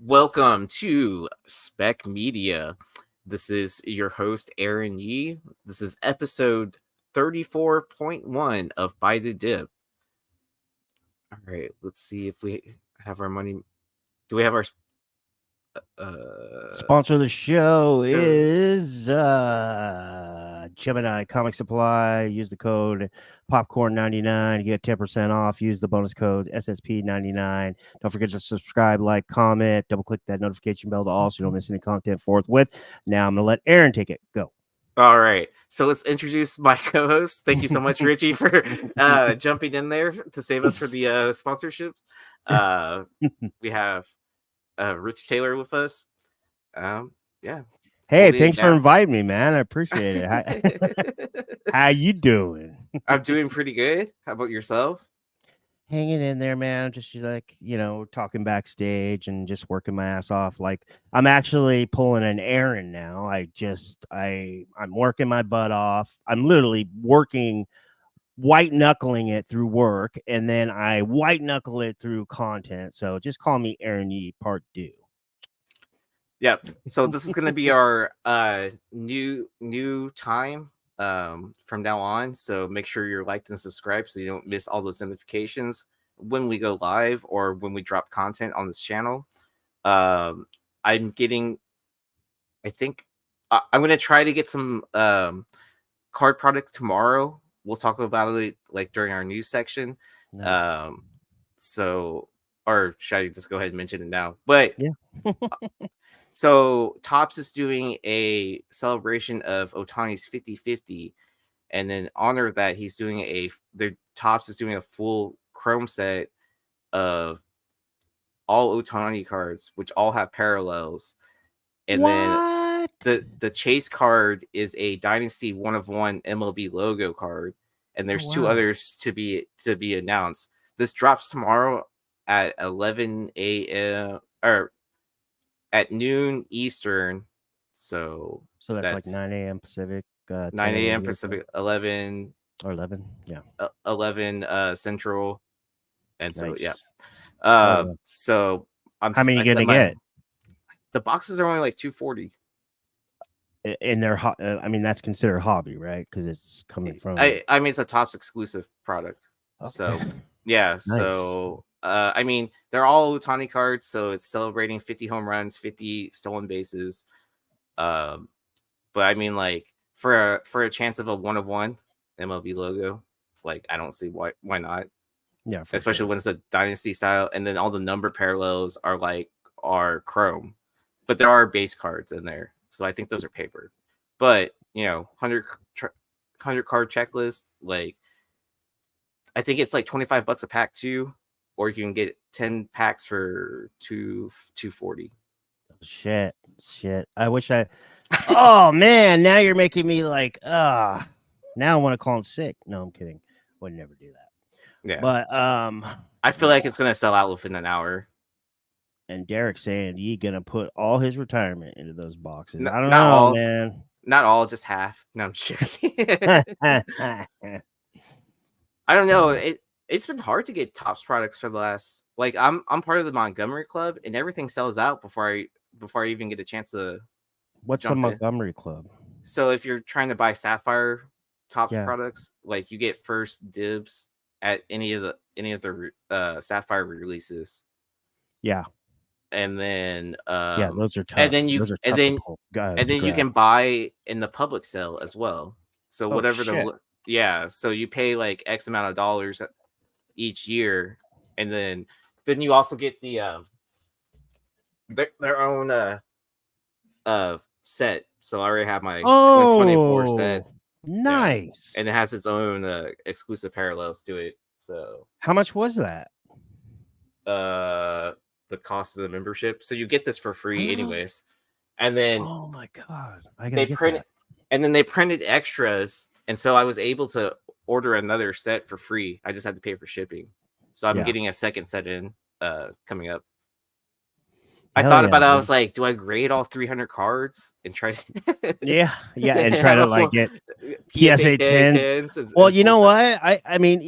Welcome to Spec Media. This is your host, Aaron Yee. This is episode 34.1 of By the Dip. All right, let's see if we have our money. Do we have our sponsor of the show is Gemini Comic Supply. Use the code popcorn99 to get 10% off. Use the bonus code SSP99. Don't forget to subscribe, like, comment, double click that notification bell to all so you don't miss any content forthwith. Now I'm gonna let Aaron take it. Go. All right, so let's introduce my co-host. Thank you so much, Richie, for jumping in there to save us for the sponsorships. We have Rich Taylor with us. Yeah. Hey, thanks for inviting me, man. I appreciate it. How you doing? I'm doing pretty good. How about yourself? Hanging in there, man. Just like, talking backstage and just working my ass off. Like, I'm actually pulling an errand now. I'm working my butt off. I'm literally working, white knuckling it through work, and then I white knuckle it through content. So just call me Aaron Yee Part 2. Yep. So this is going to be our new time from now on. So make sure you're liked and subscribed so you don't miss all those notifications when we go live or when we drop content on this channel. I'm going to try to get some card products tomorrow. We'll talk about it like during our news section. Nice. Or should I just go ahead and mention it now? But yeah. So Topps is doing a celebration of OHTANI's 50/50, and in honor of that, Topps is doing a full Chrome set of all OHTANI cards, which all have parallels. And then the chase card is a Dynasty 1/1 MLB logo card, and there's two others to be announced. This drops tomorrow at 11 a.m. or at noon Eastern, so that's like 9 a.m. Pacific. 9 a.m. Pacific, 11 or 11, yeah, 11 Central, and nice. So yeah. So how many are you gonna get? The boxes are only like $240. And they're I mean, that's considered hobby, right? Because it's coming from. I mean, it's a Topps exclusive product, okay. So yeah, nice. So. I mean, they're all OHTANI cards, so it's celebrating 50 home runs, 50 stolen bases. But I mean, like for a chance of a 1/1 MLB logo, like I don't see why not. Yeah, especially when it's the Dynasty style, and then all the number parallels are Chrome, but there are base cards in there, so I think those are paper. But 100 card checklist, like I think it's like $25 a pack too. Or you can get 10 packs for $240. Shit. I wish I. Oh man, now you're making me like, now I want to call him sick. No, I'm kidding. Would never do that. Yeah, but I feel like it's gonna sell out within an hour. And Derek's saying he gonna put all his retirement into those boxes. I don't know, all, man. Not all, just half. No, I'm joking. I don't know. It's been hard to get Topps products for the last, like I'm part of the Montgomery Club, and everything sells out before I even get a chance to. What's the Montgomery Club? So if you're trying to buy Sapphire Topps products, like you get first dibs at any of the Sapphire releases. Yeah. And then those are tough. And then you can buy in the public sale as well. So whatever so you pay like X amount of dollars each year, and then you also get the their own set. So I already have my 2024 set. Nice. And it has its own exclusive parallels to it. So how much was that? The cost of the membership. So you get this for free anyways. And then oh my god, they printed, and then they printed extras, and so I was able to order another set for free. I just had to pay for shipping. So I'm getting a second set in coming up. I thought about it. I was like, do I grade all 300 cards and try to and try to like get PSA 10s? Well, you know what? I mean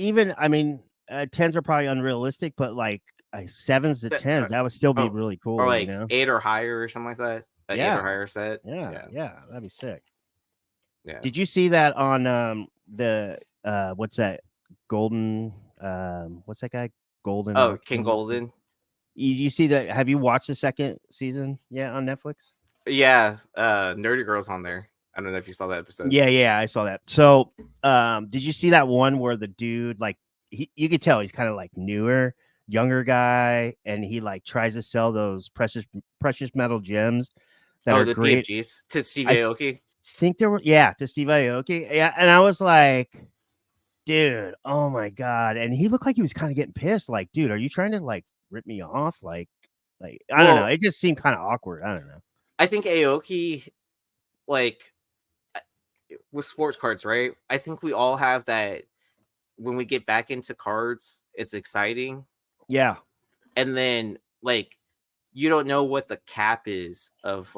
10s are probably unrealistic, but like sevens to tens. That would still be really cool, or like you know? 8 or higher or something like that. An 8 or Yeah. higher set. Yeah, that'd be sick. Yeah. Did you see that on the what's that golden what's that guy? Golden Oh, King Auctions? Golden. You see that? Have you watched the second season yet on Netflix? Yeah, Nerdy Girl's on there. I don't know if you saw that episode. Yeah, I saw that. So, did you see that one where the dude like you could tell he's kind of like newer, younger guy, and he like tries to sell those precious metal gems that are the great. PFGs to Steve I Aoki. think there were to Steve Aoki. Yeah, and I was like, dude, oh my god. And he looked like he was kind of getting pissed. Like, dude, are you trying to like rip me off? Like I don't know. It just seemed kind of awkward. I don't know. I think Aoki, like with sports cards, right? I think we all have that when we get back into cards, it's exciting. Yeah. And then like you don't know what the cap is of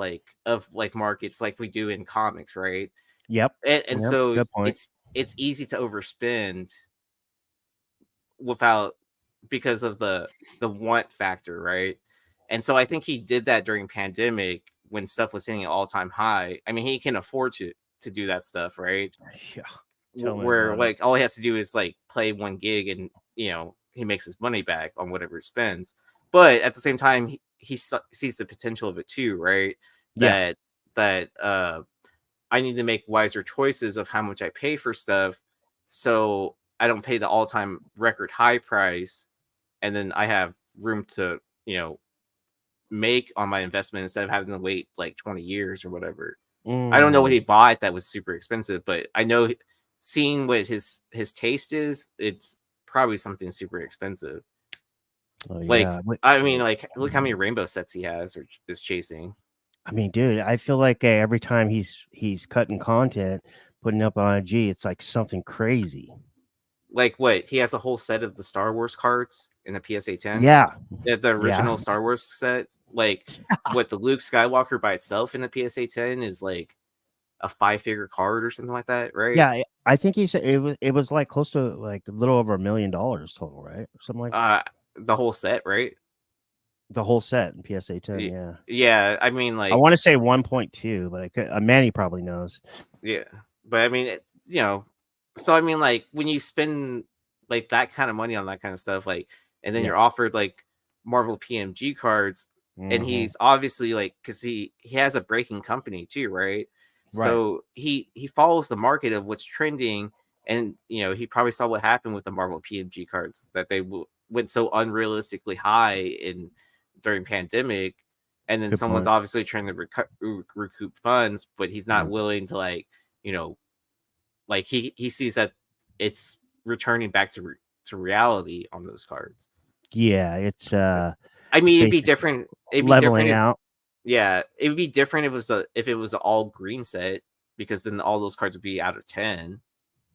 markets like we do in comics, right? Yep. And so it's easy to overspend because of the want factor, right? And so I think he did that during pandemic when stuff was hitting an all-time high. I mean, he can afford to do that stuff, right? Yeah. Where like all he has to do is like play 1 gig and he makes his money back on whatever he spends. But at the same time, he sees the potential of it too, right? Yeah. That I need to make wiser choices of how much I pay for stuff, so I don't pay the all-time record high price, and then I have room to make on my investment instead of having to wait like 20 years or whatever. I don't know what he bought that was super expensive, but I know seeing what his taste is, it's probably something super expensive. Like, I mean, like, look how many rainbow sets he has or is chasing. I mean, dude, I feel like every time he's cutting content, putting up on IG, it's like something crazy. Like what? He has a whole set of the Star Wars cards in the PSA 10. Yeah. The original Star Wars set. Like what the Luke Skywalker by itself in the PSA 10 is like a 5-figure card or something like that, right? Yeah, I think he said it was like close to like a little over $1 million total, right? Or something like the whole set, right? The whole set in PSA 10, yeah. Yeah, I mean, like I want to say 1.2, but Manny probably knows. Yeah, but I mean, so I mean, like when you spend like that kind of money on that kind of stuff, like, and then you're offered like Marvel PMG cards, and he's obviously like, because he has a breaking company too, right? So he follows the market of what's trending, and he probably saw what happened with the Marvel PMG cards, that they went so unrealistically high during pandemic, and then someone's obviously trying to recoup funds, but he's not willing to like like he sees that it's returning back to reality on those cards. Yeah, it's I mean, it'd be different. It'd be leveling different out. Yeah, it would be different if it was an all green set, because then all those cards would be out of 10.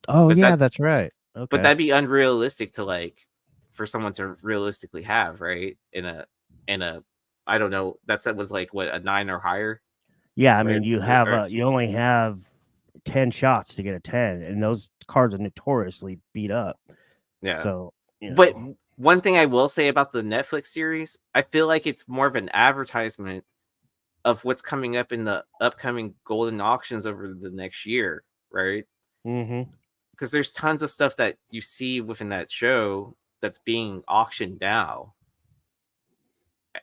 Oh, yeah, that's right. Okay. But that'd be unrealistic to like for someone to realistically have, right? In a I don't know, that set was like what, a 9 or higher? Yeah, I mean, you only have 10 shots to get a 10, and those cards are notoriously beat up. Yeah. So, but one thing I will say about the Netflix series, I feel like it's more of an advertisement of what's coming up in the upcoming golden auctions over the next year, right? Because there's tons of stuff that you see within that show that's being auctioned now.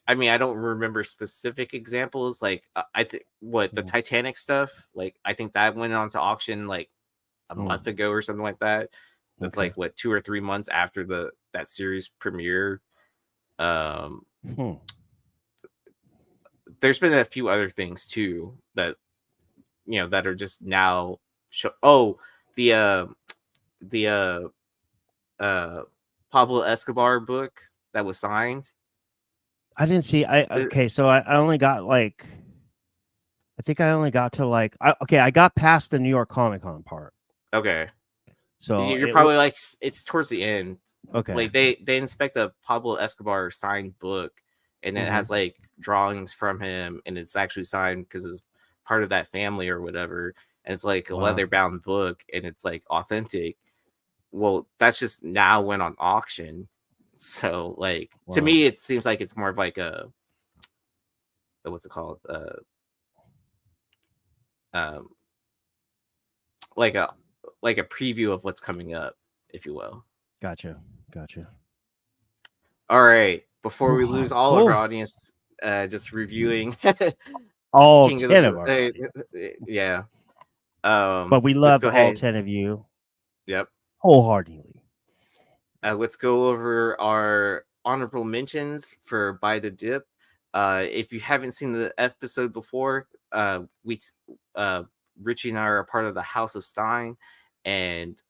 I mean, I don't remember specific examples. Like, I think the Titanic stuff. Like, I think that went on to auction like a month ago or something like that. That's like what, 2 or 3 months after that series premiered. There's been a few other things too that that are just now the Pablo Escobar book that was signed. I didn't see. So I only got like, I think I only got to like, I got past the New York Comic Con part. Okay, so you're probably like, it's towards the end. Okay, like they inspect a Pablo Escobar signed book, and it has like drawings from him, and it's actually signed because it's part of that family or whatever, and it's like a leather bound book, and it's like authentic. Well, that's just now went on auction, So like Wow. to me, it seems like it's more of like what's it called? Um, like a preview of what's coming up, if you will. Gotcha. All right. Before we lose all of our Cool. audience, just reviewing All King of 10 of our audience. yeah. But we Let's love go all ahead. 10 of you Yep. wholeheartedly. Let's go over our honorable mentions for By the Dip. If you haven't seen the episode before, Richie and I are a part of the House of Stein, and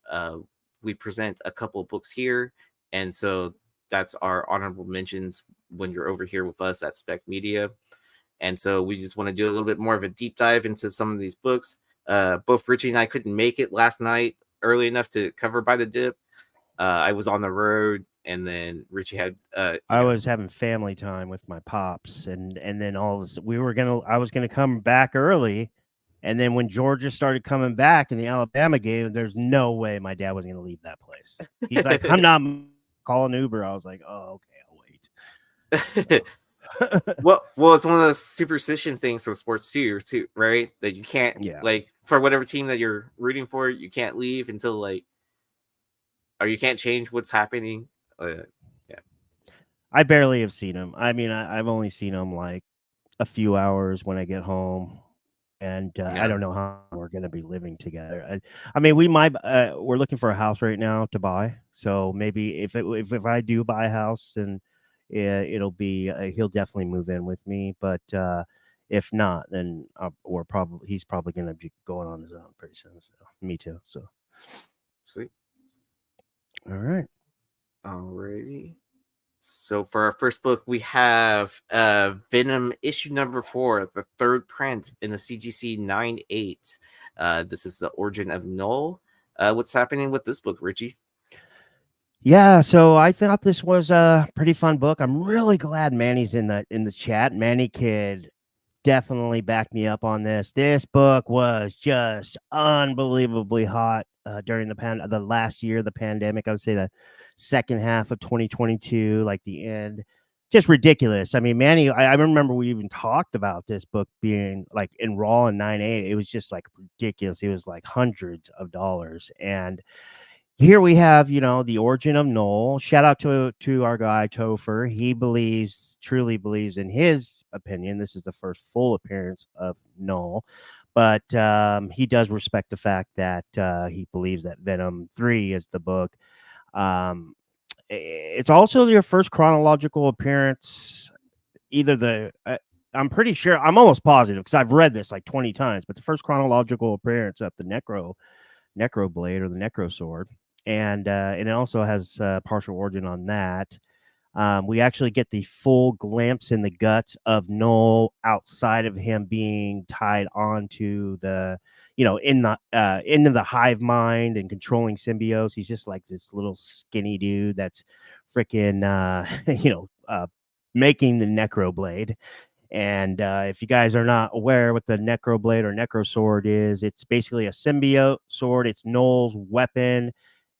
we present a couple of books here. And so that's our honorable mentions when you're over here with us at Spec Media. And so we just want to do a little bit more of a deep dive into some of these books. Both Richie and I couldn't make it last night early enough to cover By the Dip. I was on the road, and then Richie had. I was having family time with my pops, and then I was gonna come back early, and then when Georgia started coming back in the Alabama game, there's no way my dad was gonna leave that place. He's like, I'm not calling Uber. I was like, oh, okay, I'll wait. Well, it's one of those superstition things with sports too, right? That you can't, like, for whatever team that you're rooting for, you can't leave until like, or you can't change what's happening. Yeah, I barely have seen him. I mean, I've only seen him like a few hours when I get home, and I don't know how we're going to be living together. I mean, we might. We're looking for a house right now to buy, so maybe if I do buy a house, then it'll be he'll definitely move in with me. But if not, then he's probably going to be going on his own pretty soon. So, me too. So sweet. All right. Alrighty. So for our first book, we have Venom issue number 4, the third print in the CGC 9/8. This is the origin of Knull. What's happening with this book, Richie? Yeah, so I thought this was a pretty fun book. I'm really glad Manny's in the chat. Manny could definitely back me up on this. This book was just unbelievably hot during the last year of the pandemic. I would say the second half of 2022, like the end. Just ridiculous. I mean, Manny, I remember we even talked about this book being like in Raw in 9/8. It was just like ridiculous. It was like hundreds of dollars. And here we have, the origin of Knull. Shout out to our guy Topher. He truly believes, in his opinion, this is the first full appearance of Knull, but he does respect the fact that he believes that Venom 3 is the book. It's also your first chronological appearance. I'm pretty sure, I'm almost positive because I've read this like 20 times, but the first chronological appearance of the Necro Blade or the Necro Sword. And it also has partial origin on that. We actually get the full glimpse in the guts of Knull outside of him being tied onto the, into the hive mind and controlling symbiotes. He's just like this little skinny dude that's freaking, making the Necro Blade. And if you guys are not aware what the Necro Blade or Necro Sword is, it's basically a symbiote sword. It's Knull's weapon.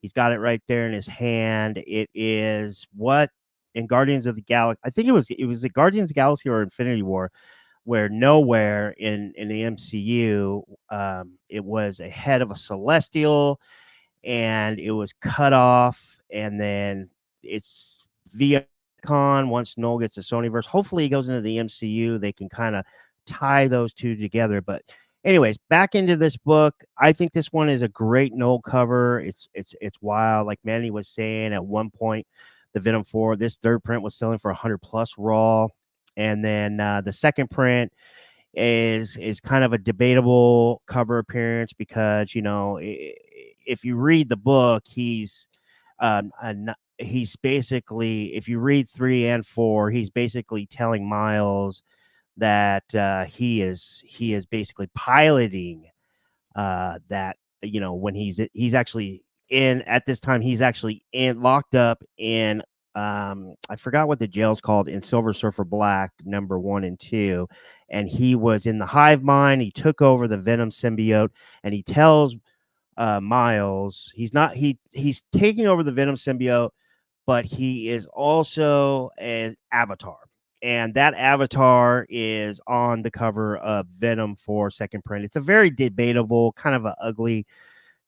He's got it right there in his hand. It is what in Guardians of the Galaxy, I think it was the Guardians of the Galaxy or Infinity War, where nowhere in the MCU, it was a head of a Celestial, and it was cut off, and then it's via once Knull gets the Sonyverse. Hopefully he goes into the MCU. They can kind of tie those two together. But anyways, back into this book. I think this one is a great Knull cover. It's wild. Like Manny was saying, at one point, the Venom 4, this third print was selling for 100 plus raw. And then the second print is kind of a debatable cover appearance because, if you read the book, he's basically, if you read 3 and 4, he's basically telling Miles that he is basically piloting that, when he's actually at this time, he's actually locked up in I forgot what the jail's called, in Silver Surfer Black number 1 and 2, and he was in the hive mind. He took over the Venom symbiote, and he tells Miles he's taking over the Venom symbiote, but he is also an avatar. And that avatar is on the cover of Venom 4 second print. It's a very debatable, kind of an ugly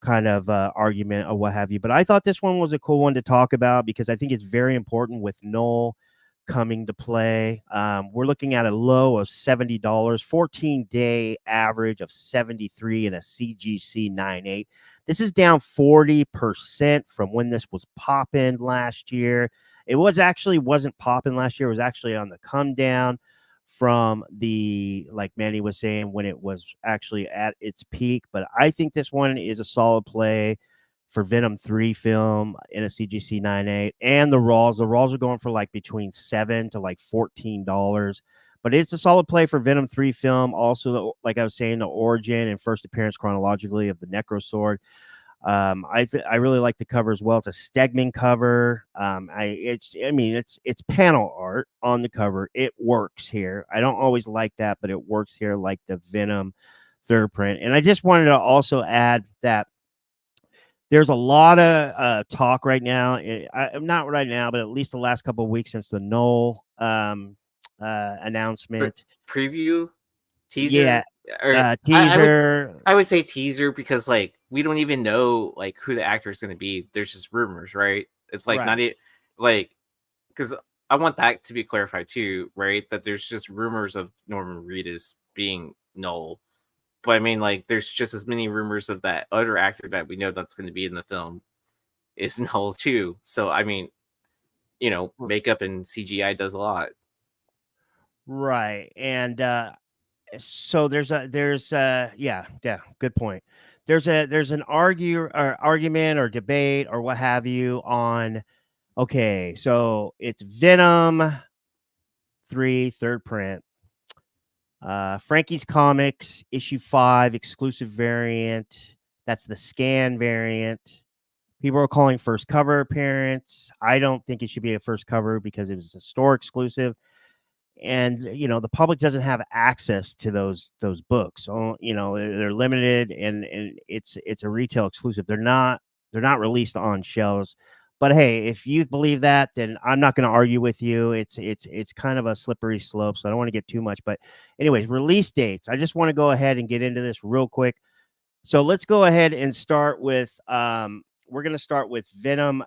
kind of argument or what have you. But I thought this one was a cool one to talk about because I think it's very important with Knull coming to play. We're looking at a low of $70, 14-day average of 73 in a CGC 9.8. This is down 40% from when this was popping last year. It wasn't popping last year. It was actually on the come down from the, like Manny was saying, when it was actually at its peak. But I think this one is a solid play for Venom 3 film in a CGC 9.8. And the Raws. The Raws are going for like between $7 to like $14. But it's a solid play for Venom 3 film. Also, like I was saying, the origin and first appearance chronologically of the Necro Sword. I really like the cover as well. It's a Stegman cover. It's panel art on the cover. It works here. I don't always like that, but it works here, like the Venom third print. And I just wanted to also add that there's a lot of talk right now. Not right now, but at least the last couple of weeks since the Knull announcement. Preview teaser. Yeah. Or teaser. I would say teaser because like we don't even know like who the actor is going to be. There's just rumors, right? It's like not like because I want that to be clarified too, right? That there's just rumors of Norman Reedus being Knull, but I mean like there's just as many rumors of that other actor that we know that's going to be in the film is Knull too. So I mean, you know, makeup and CGI does a lot, right? And so there's good point. There's an argument or debate or what have you on, okay, so it's Venom 3 third print, Frankie's Comics issue 5 exclusive variant. That's the scan variant. People are calling first cover appearance. I don't think it should be a first cover because it was a store exclusive. And you know the public doesn't have access to those books, so you know they're limited, and it's a retail exclusive. They're not released on shelves. But hey, if you believe that, then I'm not going to argue with you. It's kind of a slippery slope, so I don't want to get too much. But anyways, release dates. I just want to go ahead and get into this real quick. So let's go ahead and start with we're going to start with Venom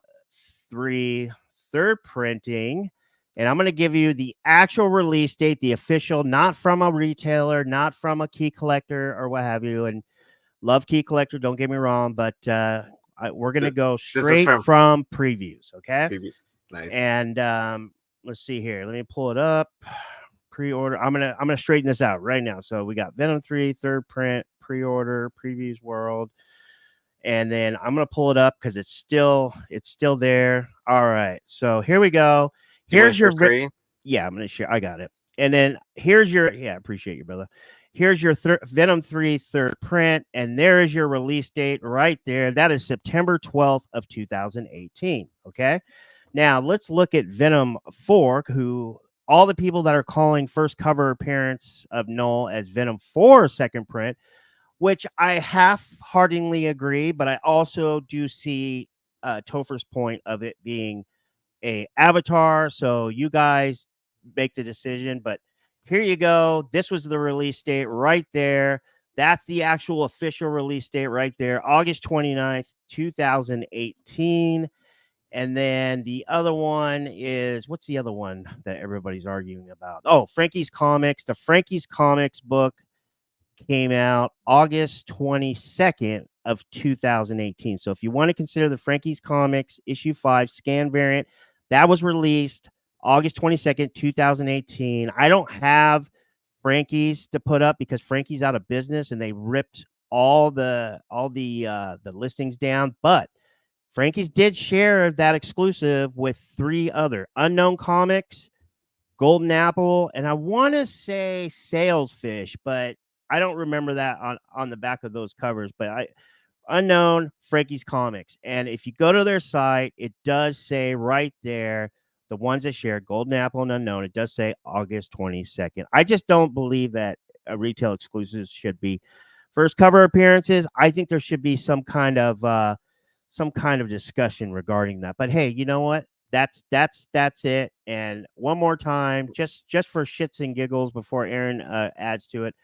3 third printing. And I'm going to give you the actual release date, the official, not from a retailer, not from a key collector or what have you. And love key collector, don't get me wrong, but we're going to go straight from previews, okay? Previews, nice. And let's see here. Let me pull it up. Pre-order. I'm gonna straighten this out right now. So we got Venom 3 third print, pre-order, previews world. And then I'm going to pull it up because it's still there. All right. So here we go. Here's your screen. Yeah, I'm going to share. I got it. And then here's your appreciate you, brother. Here's your Venom 3 third print, and there is your release date right there. That is September 12th of 2018. Okay. Now let's look at Venom 4, who all the people that are calling first cover appearance of Knull as Venom 4 second print, which I half-heartedly agree, but I also do see Topher's point of it being a avatar. So you guys make the decision, but here you go. This was the release date right there. That's the actual official release date right there, August 29th, 2018. And then the other one is, what's the other one that everybody's arguing about? Oh, Frankie's Comics. The Frankie's Comics book came out August 22nd of 2018. So if you want to consider the Frankie's Comics issue 5 scan variant, that was released August 22nd, 2018. I don't have Frankie's to put up because Frankie's out of business and they ripped all the listings down, but Frankie's did share that exclusive with 3 other Unknown Comics, Golden Apple, and I want to say Salesfish, but I don't remember that on the back of those covers. But Unknown, Frankie's Comics. And if you go to their site, it does say right there, the ones that share Golden Apple and Unknown, it does say August 22nd. I just don't believe that retail exclusives should be first cover appearances. I think there should be some kind of discussion regarding that. But hey, you know what? that's it. And one more time, just for shits and giggles, before Aaron adds to it,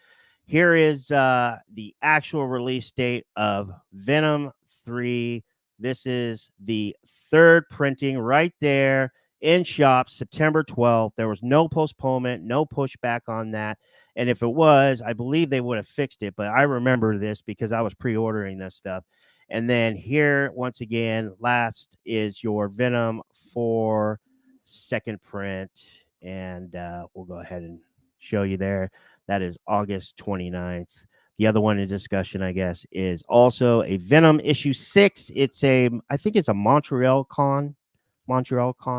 here is the actual release date of Venom 3. This is the third printing right there in shop, September 12th. There was no postponement, no pushback on that. And if it was, I believe they would have fixed it. But I remember this because I was pre-ordering this stuff. And then here, once again, last is your Venom 4 second print. And we'll go ahead and show you there. That is August 29th. The other one in discussion, I guess, is also a Venom issue 6. I think it's a Montreal Con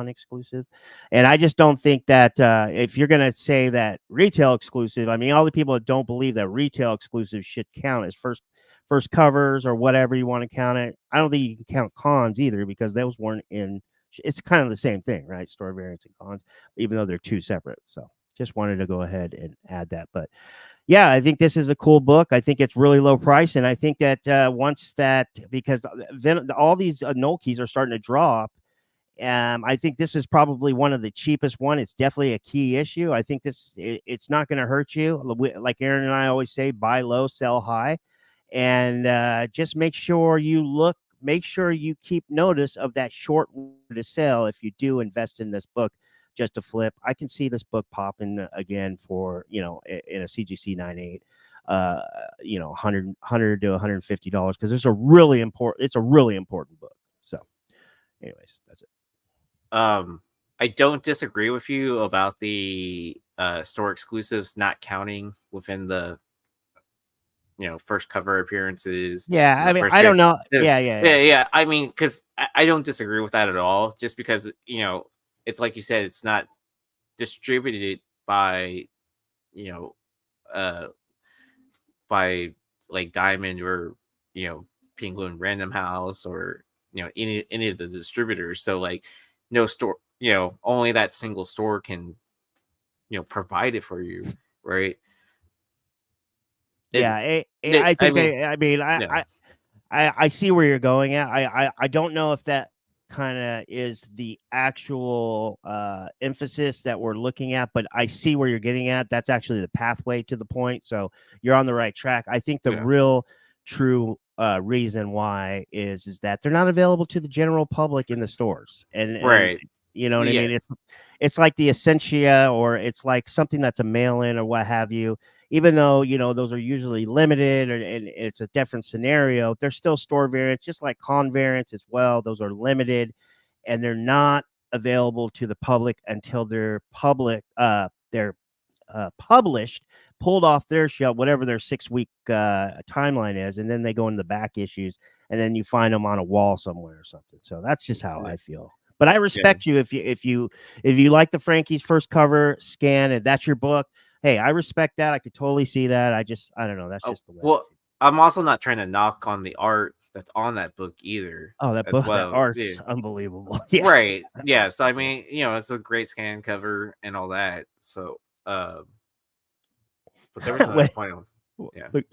exclusive. And I just don't think that if you're going to say that retail exclusive, I mean, all the people that don't believe that retail exclusives should count as first covers or whatever you want to count it. I don't think you can count cons either, because those weren't in. It's kind of the same thing, right? Store variants and cons, even though they're two separate. So just wanted to go ahead and add that. But yeah, I think this is a cool book. I think it's really low price. And I think that once that, because all these null keys are starting to drop, I think this is probably one of the cheapest one. It's definitely a key issue. I think it's not going to hurt you. Like Aaron and I always say, buy low, sell high. And just make sure you keep notice of that short to sell if you do invest in this book just to flip. I can see this book popping again for, in a CGC 9.8, 100 to $150, because it's a really important book. So anyways, that's it. I don't disagree with you about the store exclusives not counting within the first cover appearances. Yeah, I mean, I don't know. Yeah. I mean, because I don't disagree with that at all. Just because it's like you said, it's not distributed by by like Diamond or Penguin Random House or any of the distributors. So like no store, only that single store can provide it for you, right? Yeah, I see where you're going at. I don't know if that kind of is the actual emphasis that we're looking at, but I see where you're getting at. That's actually the pathway to the point. So you're on the right track. I think the real true reason why is that they're not available to the general public in the stores. And you know what I mean? It's like the Essentia, or it's like something that's a mail-in or what have you. Even though, those are usually limited and it's a different scenario, they're still store variants, just like con variants as well. Those are limited and they're not available to the public until they're published, pulled off their shelf, whatever their 6-week timeline is. And then they go into the back issues and then you find them on a wall somewhere or something. So that's just how I feel. But I respect you if you like the Frankie's first cover scan and that's your book. Hey, I respect that. I could totally see that. I don't know. That's just the way. Well, I'm also not trying to knock on the art that's on that book either. Oh, that book, that art's unbelievable. Yeah. Right. Yeah. So I mean, it's a great scan cover and all that. So, but there was another point. Look,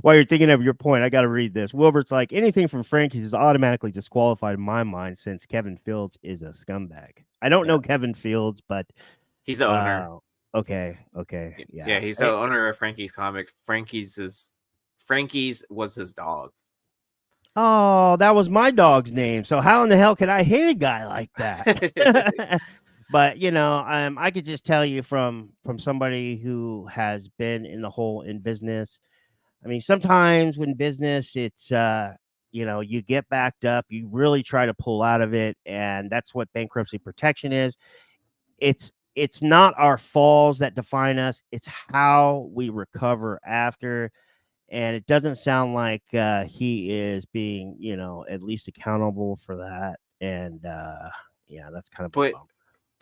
while you're thinking of your point, I got to read this. Wilbert's like, anything from Frankie's is automatically disqualified in my mind since Kevin Fields is a scumbag. I don't know Kevin Fields, but he's the owner. Okay. Yeah, he's the owner of Frankie's Comic. Frankie's was his dog. Oh, that was my dog's name. So how in the hell could I hate a guy like that? But I could just tell you from somebody who has been in business. I mean, sometimes when business, it's you get backed up, you really try to pull out of it, and that's what bankruptcy protection is. It's not our falls that define us; it's how we recover after. And it doesn't sound like he is being, at least accountable for that. And that's kind of. But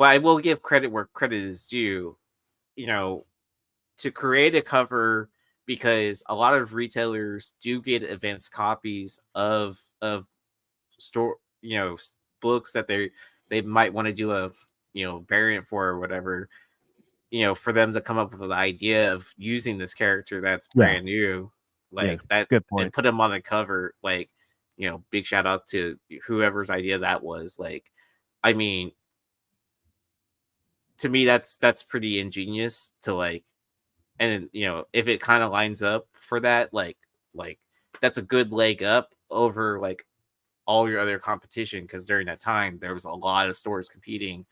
I will give credit where credit is due, to create a cover, because a lot of retailers do get advanced copies of store, books that they might want to do a, variant for or whatever, for them to come up with the idea of using this character that's brand new, like that, good point. And put him on the cover. Like, big shout out to whoever's idea that was. Like, I mean, to me, that's pretty ingenious to like, and you know, if it kind of lines up for that, like that's a good leg up over like all your other competition, because during that time there was a lot of stores competing,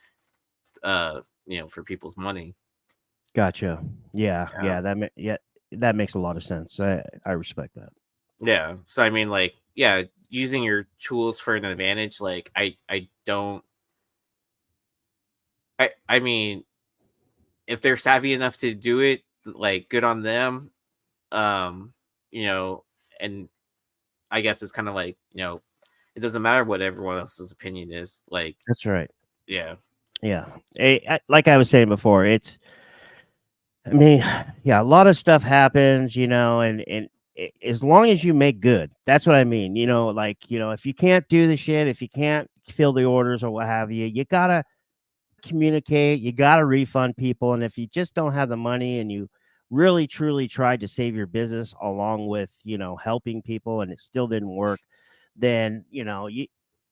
you know, for people's money. Gotcha. Yeah, Yeah. yeah, that makes a lot of sense. I respect that. Yeah. So I mean, like, yeah, using your tools for an advantage, like I don't I mean, if they're savvy enough to do it, like good on them. Um, you know, and I guess it's kind of like, you know, it doesn't matter what everyone else's opinion is. Like, That's right. yeah. Yeah. Like I was saying before, I mean, yeah, a lot of stuff happens, as long as you make good, that's what I mean. Like, if you can't do the shit, if you can't fill the orders or what have you, you gotta communicate, you gotta refund people. And if you just don't have the money and you really truly tried to save your business along with, helping people and it still didn't work, then,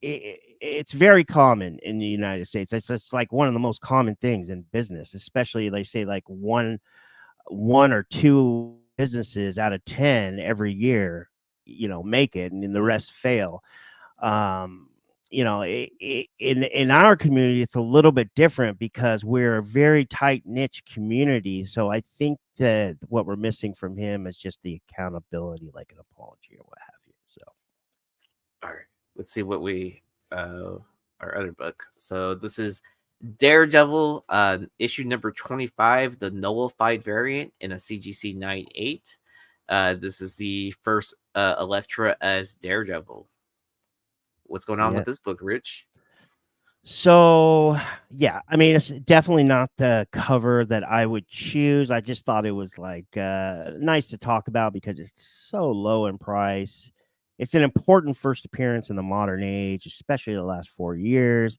it's very common in the United States. It's like one of the most common things in business, especially they say like one or two businesses out of 10 every year, make it, and then the rest fail. um in our community it's a little bit different because we're a very tight niche community, so I think that what we're missing from him is just the accountability, like an apology or what have you. So All right. Let's see what we our other book. So this is Daredevil, issue number 25, the nullified variant in a CGC 98. This is the first Elektra as Daredevil. What's going on yeah. with this book, Rich? So yeah, I mean, it's definitely not the cover that I would choose. I just thought it was like nice to talk about because it's so low in price. It's an important first appearance in the modern age, especially the last 4 years.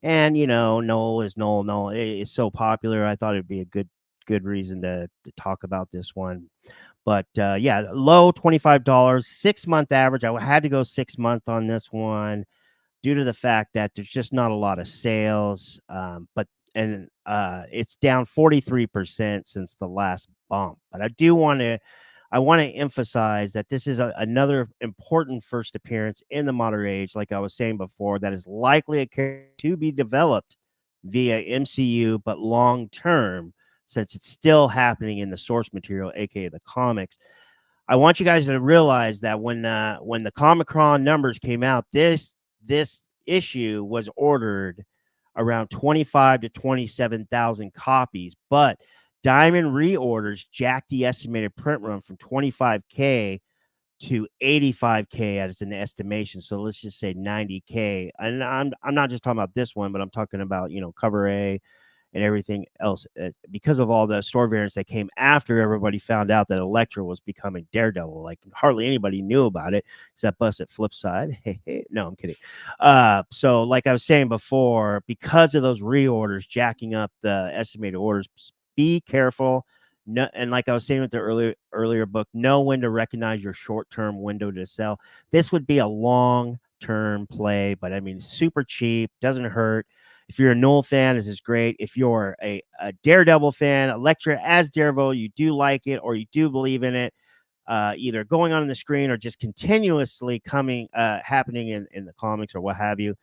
And Noel is Noel. Noel is so popular. I thought it'd be a good reason to talk about this one. But yeah, low $25, 6 month average. I had to go 6 month on this one due to the fact that there's just not a lot of sales. It's down 43% since the last bump. But I want to emphasize that this is another important first appearance in the modern age, like I was saying before, that is likely a character to be developed via MCU, but long term, since it's still happening in the source material, aka the comics. I want you guys to realize that when the Comicron numbers came out, this issue was ordered around 25 to 27,000 copies, but Diamond reorders jacked the estimated print run from 25K to 85K as an estimation. So let's just say 90K. And I'm not just talking about this one, but I'm talking about, cover A and everything else, because of all the store variants that came after everybody found out that Elektra was becoming Daredevil. Like hardly anybody knew about it except us at Flipside. No, I'm kidding. So like I was saying before, because of those reorders jacking up the estimated orders, be careful. No, and like I was saying with the earlier book, know when to recognize your short-term window to sell. This would be a long-term play, but I mean, super cheap, doesn't hurt. If you're a Null fan, this is great. If you're a Daredevil fan, Elektra as Daredevil, you do like it or you do believe in it, either going on the screen or just continuously happening in the comics or what have you,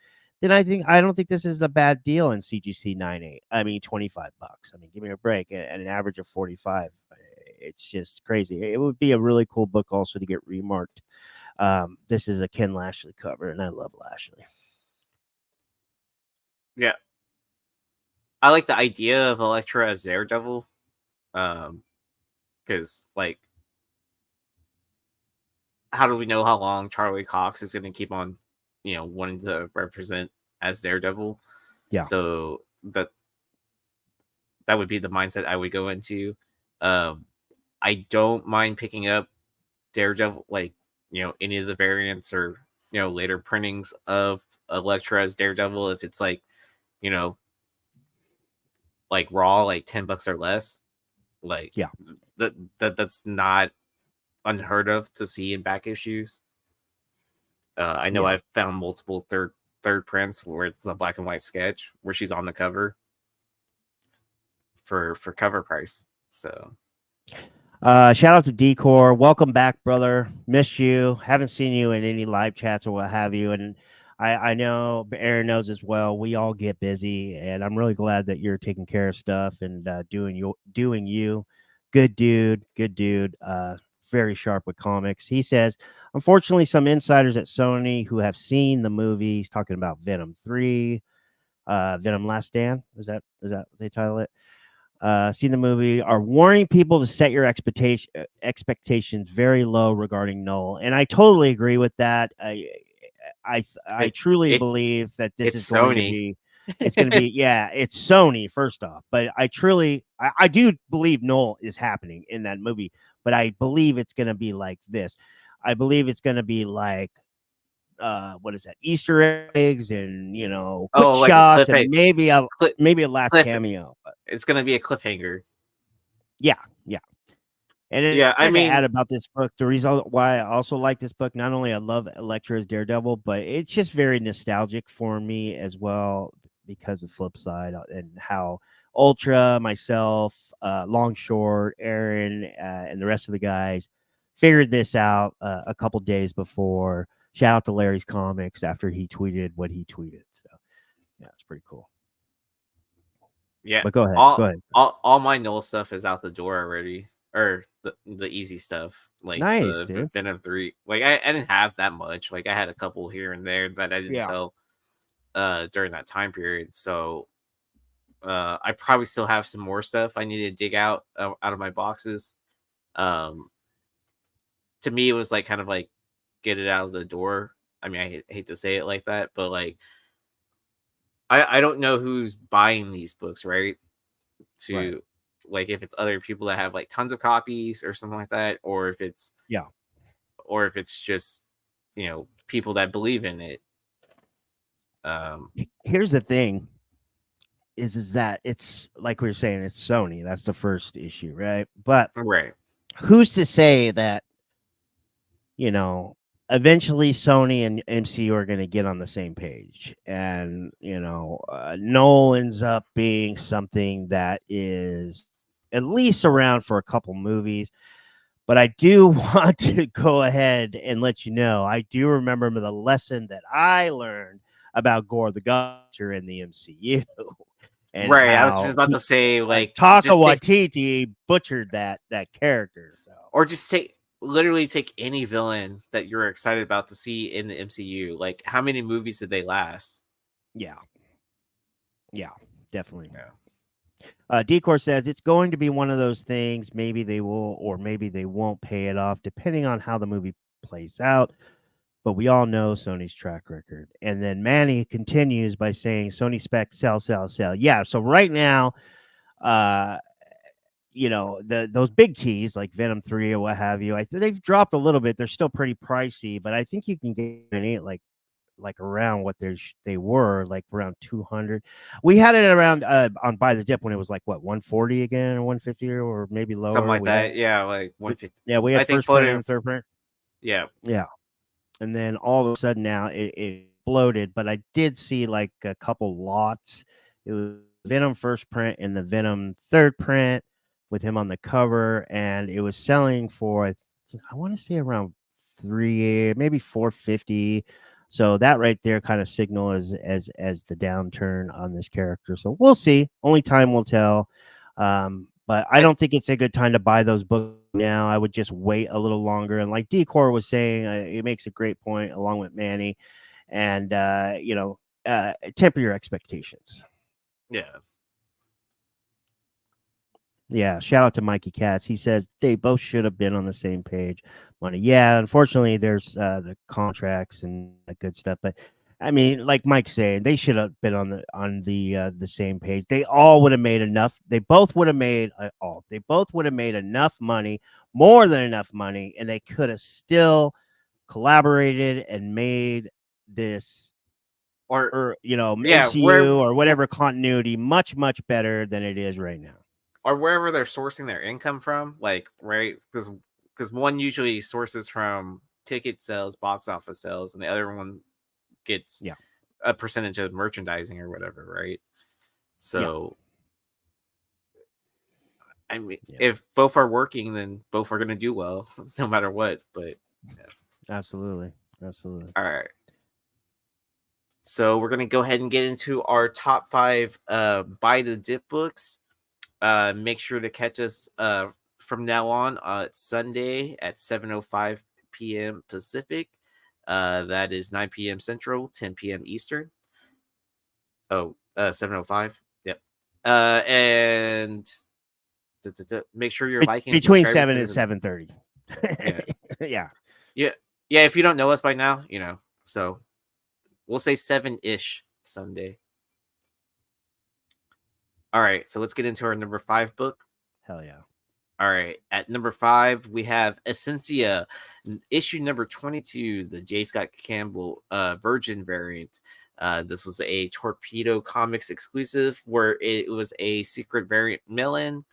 then I don't think this is a bad deal in CGC 98. I mean, $25. I mean, give me a break. And an average of 45. It's just crazy. It would be a really cool book also to get remarked. This is a Ken Lashley cover, and I love Lashley. Yeah. I like the idea of Elektra as Daredevil. Because like, how do we know how long Charlie Cox is going to keep on, wanting to represent as Daredevil? Yeah. So that would be the mindset I would go into. I don't mind picking up Daredevil, like, any of the variants or, later printings of Elektra as Daredevil, if it's like, like raw, like $10 or less. Like, yeah, that's not unheard of to see in back issues. I know yeah. I've found multiple third third prints where it's a black and white sketch where she's on the cover for cover price. So shout out to Decor. Welcome back, brother. Missed you. Haven't seen you in any live chats or what have you. And I know Aaron knows as well. We all get busy, and I'm really glad that you're taking care of stuff and doing you. Good dude. Good dude. Very sharp with comics. He says, unfortunately, some insiders at Sony who have seen the movies, talking about Venom 3, Venom Last Stand. Is that what they title it? Seen the movie, are warning people to set your expectations very low regarding Knull, and I totally agree with that. I truly believe that this is going to be, it's going to be, yeah, it's Sony first off, but I do believe Knull is happening in that movie, but I believe it's going to be like this. I believe it's going to be like, what is that? Easter eggs and quick like shots and maybe a last cameo. But it's gonna be a cliffhanger. Yeah. And I mean, add about this book, the reason why I also like this book, not only I love Elektra's Daredevil, but it's just very nostalgic for me as well because of Flip Side and how Ultra, myself, Long Short, Aaron, and the rest of the guys figured this out a couple days before. Shout out to Larry's Comics after he tweeted what he tweeted. So, yeah, it's pretty cool. Yeah, but go ahead. All my Knull stuff is out the door already, or the easy stuff, like nice, the dude. Venom 3. Like I didn't have that much. Like I had a couple here and there that I didn't sell during that time period. So I probably still have some more stuff I need to dig out of my boxes. To me, it was like kind of like get it out of the door. I mean, I hate to say it like that, but like I don't know who's buying these books, right? Like if it's other people that have like tons of copies or something like that, or if it's just people that believe in it. Here's the thing is that it's like we were saying, it's Sony. That's the first issue, right? But who's to say that eventually Sony and MCU are going to get on the same page, and Knull ends up being something that is at least around for a couple movies. But I do want to go ahead and let you know, I do remember the lesson that I learned about Gore the Gusher in the MCU. And I was just about to say, like, Taika Waititi butchered that character. So, or just literally take any villain that you're excited about to see in the MCU. Like, how many movies did they last? Yeah, definitely. Decor says it's going to be one of those things. Maybe they will, or maybe they won't pay it off, depending on how the movie plays out. But we all know Sony's track record. And then Manny continues by saying Sony spec sell. Yeah. So right now, those big keys like Venom 3 or what have you, they've dropped a little bit. They're still pretty pricey, but I think you can get it like around what they were, like around 200. We had it around on Buy the Dip when it was like what, 140 again or 150 or maybe lower, something like that. Yeah, like 150. Yeah, we had first print and third print. Yeah. And then all of a sudden now it exploded. But I did see like a couple lots. It was Venom first print and the Venom third print with him on the cover, and it was selling for I want to say around maybe 450. So that right there kind of signal as the downturn on this character. So we'll see. Only time will tell. But I don't think it's a good time to buy those books now. I would just wait a little longer. And like Decor was saying, it makes a great point along with Manny. And temper your expectations. Yeah, shout out to Mikey Katz. He says they both should have been on the same page. Money, yeah. Unfortunately, there's the contracts and that good stuff. But I mean, like Mike's saying, they should have been on the same page. They all would have made enough. They both would have made They both would have made enough money, more than enough money, and they could have still collaborated and made this MCU or whatever continuity much better than it is right now. Or wherever they're sourcing their income from, like, right? Because one usually sources from ticket sales, box office sales, and the other one gets a percentage of merchandising or whatever, right? So I mean, if both are working, then both are going to do well, no matter what. But Absolutely. All right. So we're going to go ahead and get into our top 5 buy the dip books. Make sure to catch us from now on Sunday at 7:05 p.m. Pacific. That is 9 p.m. Central, 10 p.m. Eastern. 7:05. Yep. And make sure you're liking and between subscribing 7 and 7:30. Yeah. Yeah. If you don't know us by now, so we'll say 7-ish Sunday. All right, so let's get into our number 5 book. Hell yeah. All right, at number 5 we have Essentia, issue number 22, the J. Scott Campbell Virgin variant. This was a Torpedo Comics exclusive where it was a secret variant mail-in,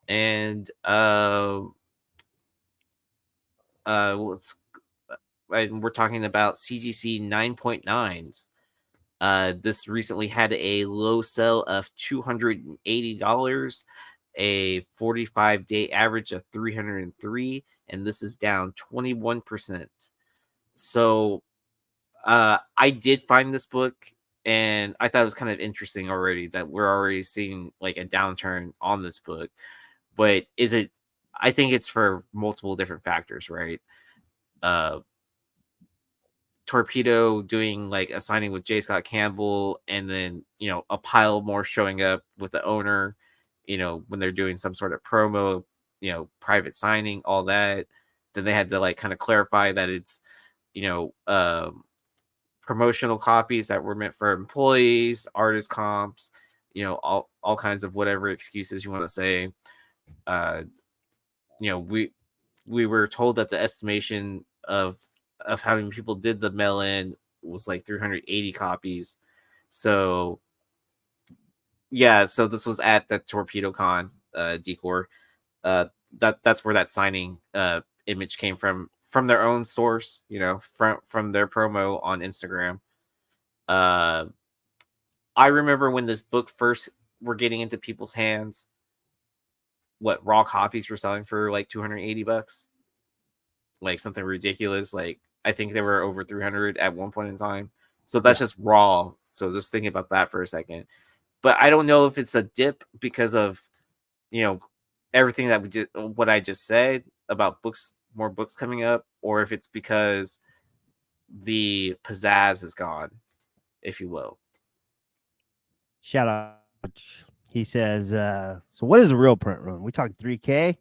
and we're talking about CGC 9.9s. This recently had a low sell of $280, a 45-day average of 303, and this is down 21%. So I did find this book, and I thought it was kind of interesting already that we're already seeing like a downturn on this book. But is it? I think it's for multiple different factors, right? Torpedo doing like a signing with J. Scott Campbell, and then a pile more showing up with the owner, when they're doing some sort of promo, private signing, all that. Then they had to like kind of clarify that it's promotional copies that were meant for employees, artist comps, all kinds of whatever excuses you want to say. We were told that the estimation of how many people did the mail-in was like 380 copies. So yeah, so this was at the Torpedo Con decor. That's where that signing image came from their own source, from their promo on Instagram. I remember when this book first were getting into people's hands, what raw copies were selling for like $280, like something ridiculous. Like I think they were over 300 at one point in time. So that's just raw. So just thinking about that for a second. But I don't know if it's a dip because of everything that we did, what I just said about books, more books coming up, or if it's because the pizzazz is gone, if you will. Shout out. He says, so what is the real print run? We talking 3K?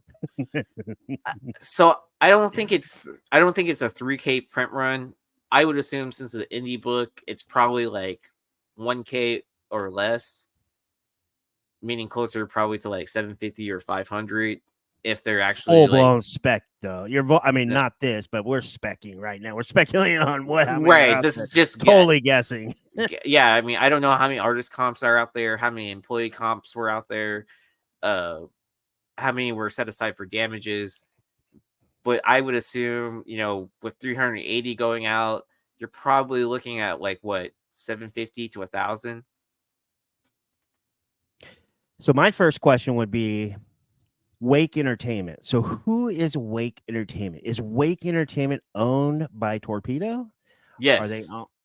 So I don't think it's a 3K print run. I would assume since it's an indie book, it's probably like 1K or less, meaning closer probably to like 750 or 500 if they're actually full blown like, spec though. I mean, not this, but we're specking right now. We're speculating on right. This is just totally guessing. Yeah, I mean, I don't know how many artist comps are out there, how many employee comps were out there, how many were set aside for damages. But I would assume, with 380 going out, you're probably looking at like what, 750 to 1,000. So my first question would be Wake Entertainment. So who is Wake Entertainment? Is Wake Entertainment owned by Torpedo? Yes. Are they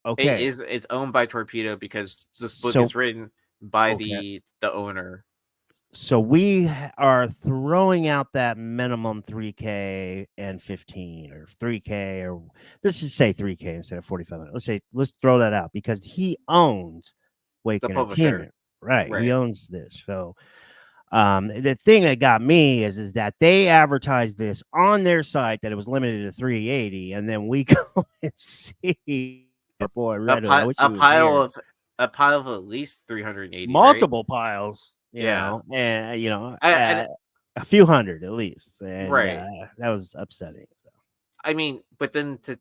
okay? It's owned by Torpedo because this book is written by the owner. So we are throwing out that minimum 3K and 15 or 3K, or let's just say 3K instead of 4,500. Let's throw that out because he owns Wake the Entertainment. Publisher. Right. He owns this. So the thing that got me is that they advertised this on their site that it was limited to 380, and then we go and see our boy Redo, a pile of at least 380, multiple right? piles, and a few hundred at least, and that was upsetting. So I mean, but then to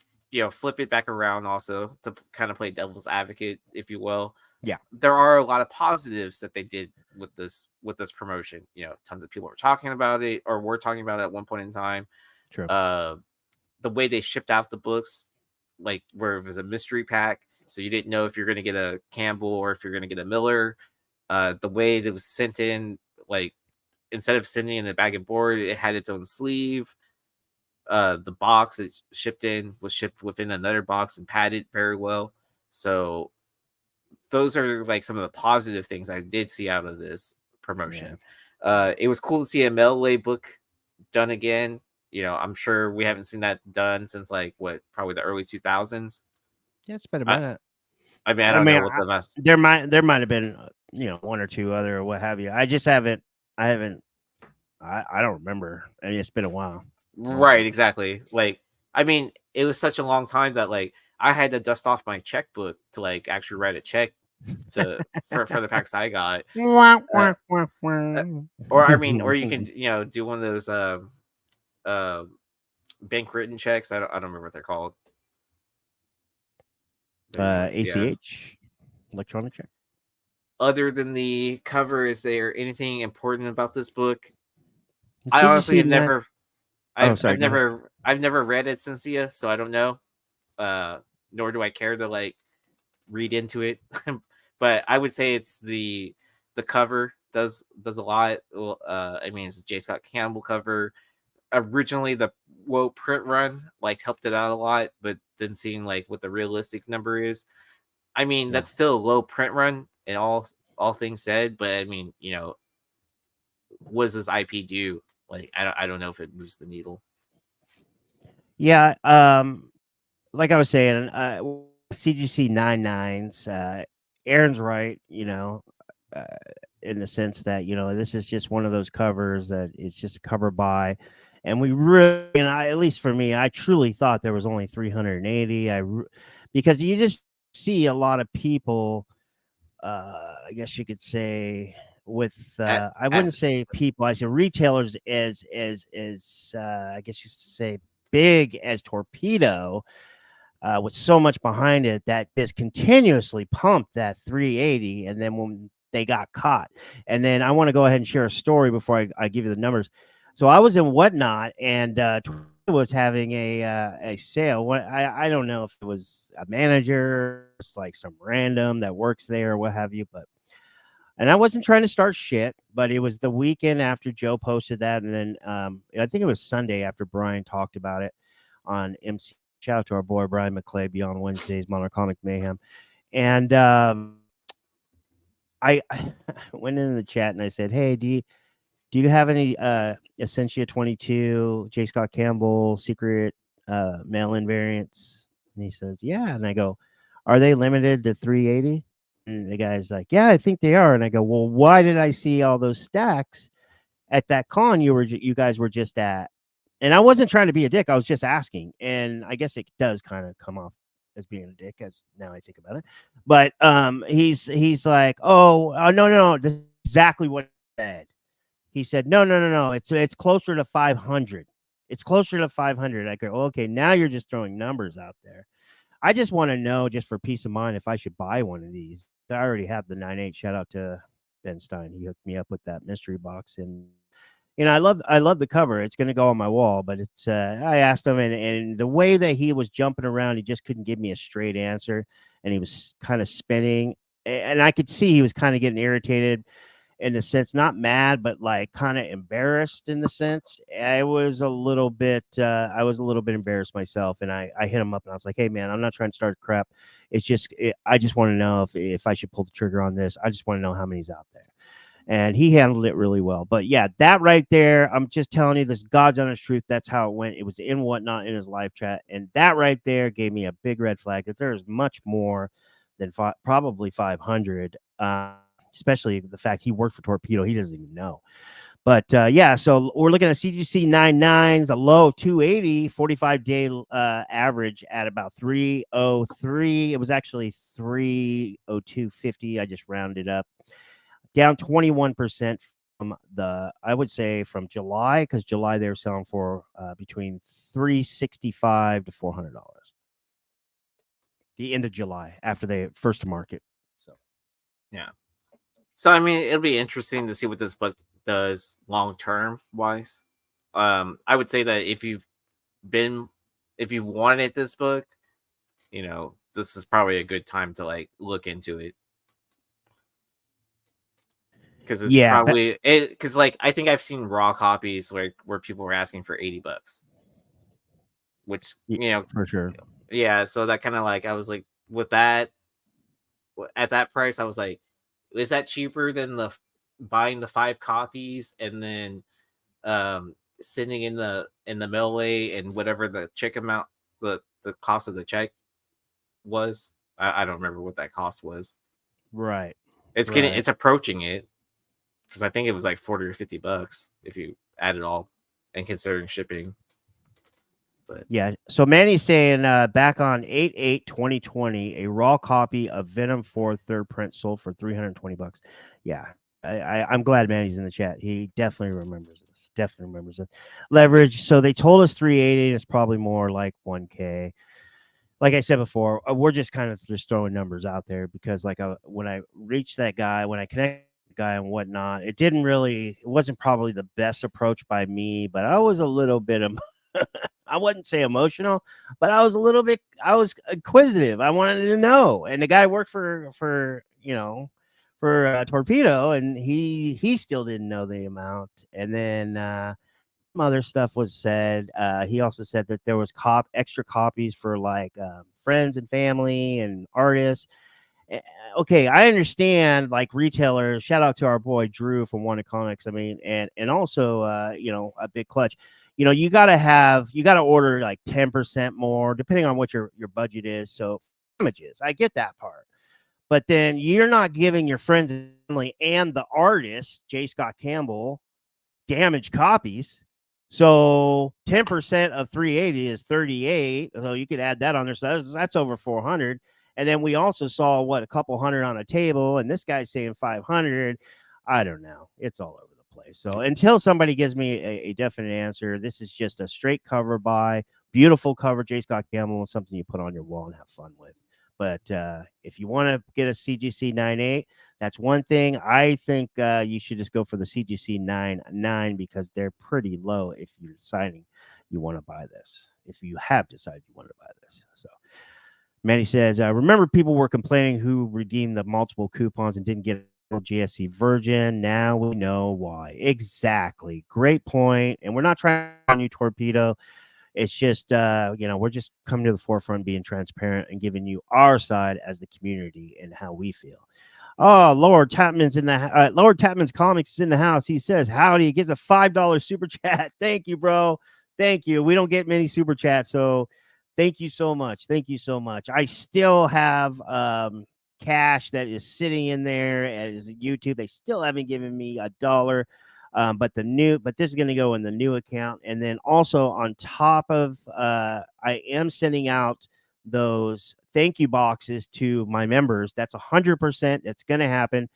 flip it back around also to kind of play devil's advocate, if you will. Yeah, there are a lot of positives that they did with this promotion. Tons of people were talking about it, or were talking about it at one point in time. True. The way they shipped out the books, like where it was a mystery pack, So you didn't know if you're going to get a Campbell or if you're going to get a Miller. The way it was sent in, like instead of sending in a bag and board, it had its own sleeve. The box it shipped in was shipped within another box and padded very well. So those are like some of the positive things I did see out of this promotion. It was cool to see a melee book done again. I'm sure we haven't seen that done since like probably the early 2000s. Yeah, it's been a I, minute. I mean, I don't know what the mess. There might have been one or two other or what have you. I just haven't. I don't remember. I mean, it's been a while. Right, exactly. Like, I mean, it was such a long time that like I had to dust off my checkbook to like actually write a check for the packs I got. Or I mean, or you can do one of those bank written checks. I don't remember what they're called. ACH, electronic check. Other than the cover, is there anything important about this book? I honestly have never. I've never read it since so I don't know. Nor do I care to like read into it. But I would say it's the cover does a lot. I mean, it's a J. Scott Campbell cover. Originally, the low print run like helped it out a lot, but then seeing like what the realistic number is, I mean, that's still a low print run and all things said. But I mean, what does this IP do? Like, I don't know if it moves the needle. Yeah, like I was saying, CGC 99s. Aaron's right, in the sense that this is just one of those covers that it's just a cover by, and we really, and at least for me, I truly thought there was only 380. Because you just see a lot of people. I guess you could say with I wouldn't say people. I say retailers as I guess you say big as Torpedo. With so much behind it that just continuously pumped that 380, and then when they got caught, and then I want to go ahead and share a story before I give you the numbers. So I was in Whatnot, and was having a sale. I don't know if it was a manager, it's like some random that works there or what have you, and I wasn't trying to start shit, but it was the weekend after Joe posted that, and then I think it was Sunday after Bryan talked about it on MC. Shout out to our boy Bryan McClay, Beyond Wednesdays, Monocomic Mayhem. And I went into the chat and I said, "Hey, do you have any Essentia 22, J. Scott Campbell secret mail-in variants?" And he says, "Yeah." And I go, "Are they limited to 380?" And the guy's like, "Yeah, I think they are." And I go, "Well, why did I see all those stacks at that con you guys were just at?" And I wasn't trying to be a dick. I was just asking. And I guess it does kind of come off as being a dick as now I think about it. But he's like, "Oh, no. This is exactly what he said." He said, No. It's closer to 500. It's closer to 500. I go, "Okay, now you're just throwing numbers out there." I just want to know, just for peace of mind, if I should buy one of these. I already have the 9.8. Shout out to Ben Stein. He hooked me up with that mystery box, and I love the cover. It's going to go on my wall, but it's I asked him, and the way that he was jumping around, he just couldn't give me a straight answer, and he was kind of spinning, and I could see he was kind of getting irritated in the sense, not mad, but like kind of embarrassed in the sense. I was a little bit embarrassed myself, and I hit him up and I was like, "Hey man, I'm not trying to start crap. It's just I just want to know if I should pull the trigger on this. I just want to know how many's out there." And he handled it really well. But yeah, that right there, I'm just telling you, this God's honest truth. That's how it went. It was in Whatnot in his live chat, and that right there gave me a big red flag that there is much more than probably 500. Especially the fact he worked for Torpedo, he doesn't even know. But yeah, so we're looking at CGC 99s, a low of 280, 45-day average at about 303. It was actually 302.50. I just rounded up. Down 21% from I would say from July, because July they were selling for between $365 to $400. The end of July after they first to market. So, yeah. So I mean, it'll be interesting to see what this book does long term wise. I would say that if you've wanted this book, this is probably a good time to like look into it. Because it's probably it. Because like I think I've seen raw copies where people were asking for $80, which for sure. Yeah, so that kind of like I was like with that at that price, I was like, is that cheaper than buying the 5 copies and then sending in the mailway and whatever the check amount the cost of the check was? I don't remember what that cost was. Right. It's approaching it. Because I think it was like $40 or $50 if you add it all and considering shipping. But yeah, so Manny's saying back on 8/8/2020, a raw copy of Venom 4 third print sold for $320. Yeah, I'm glad Manny's in the chat. He definitely remembers this. Definitely remembers it. Leverage. So they told us 380. It's probably more like 1K. Like I said before, we're just kind of just throwing numbers out there because like when I reached that guy, when I connected the guy and whatnot, it wasn't probably the best approach by me, but I was a little bit I wouldn't say emotional, but I was inquisitive. I wanted to know. And the guy worked for Torpedo, and he still didn't know the amount. And then some other stuff was said. He also said that there was extra copies for like friends and family and artists. Okay, I understand like retailers. Shout out to our boy Drew from Wonder Comics. I mean, and also a big clutch. You gotta order like 10% more, depending on what your budget is. So images, I get that part, but then you're not giving your friends and family and the artist J. Scott Campbell damaged copies. So 10% of 380 is 38. So you could add that on there. So that's over 400. And then we also saw a couple hundred on a table, and this guy's saying 500. I don't know. It's all over the place. So until somebody gives me a definite answer, this is just a straight cover buy. Beautiful cover, J. Scott Campbell, something you put on your wall and have fun with. But if you want to get a CGC 9.8, that's one thing. I think you should just go for the CGC 9.9 because they're pretty low if you're deciding you want to buy this. If you have decided you want to buy this. So Manny says, remember people were complaining who redeemed the multiple coupons and didn't get a GSC Virgin. Now we know why. Exactly. Great point. And we're not trying to on you, Torpedo. It's just, we're just coming to the forefront, being transparent and giving you our side as the community and how we feel. Oh, Lord Tapman's Lord Tapman's Comics is in the house. He says, howdy. He gives a $5 super chat. Thank you, bro. Thank you. We don't get many super chats, so thank you so much. Thank you so much. I still have cash that is sitting in there as YouTube. They still haven't given me $1. But this is going to go in the new account. And then also on top of, I am sending out those thank you boxes to my members. That's 100%. It's going to happen.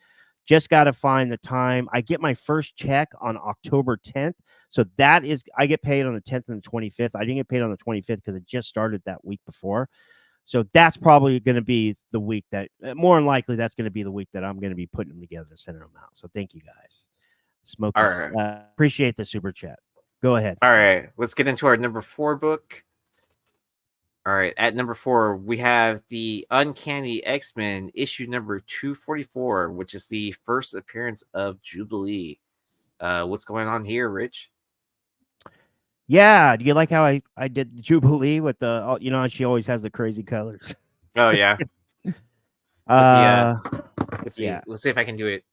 Just got to find the time. I get my first check on October 10th. So I get paid on the 10th and the 25th. I didn't get paid on the 25th because it just started that week before. So that's probably going to be the week that, more than likely, that's going to be the week that I'm going to be putting them together to send them out. So thank you guys. Smokey, right. Appreciate the super chat. Go ahead. All right, let's get into our number 4 book. All right, at number 4, we have the Uncanny X-Men issue number 244, which is the first appearance of Jubilee. What's going on here, Rich? Yeah, do you like how I did Jubilee with the, she always has the crazy colors. Oh yeah. Let's see. Yeah. Let's see if I can do it.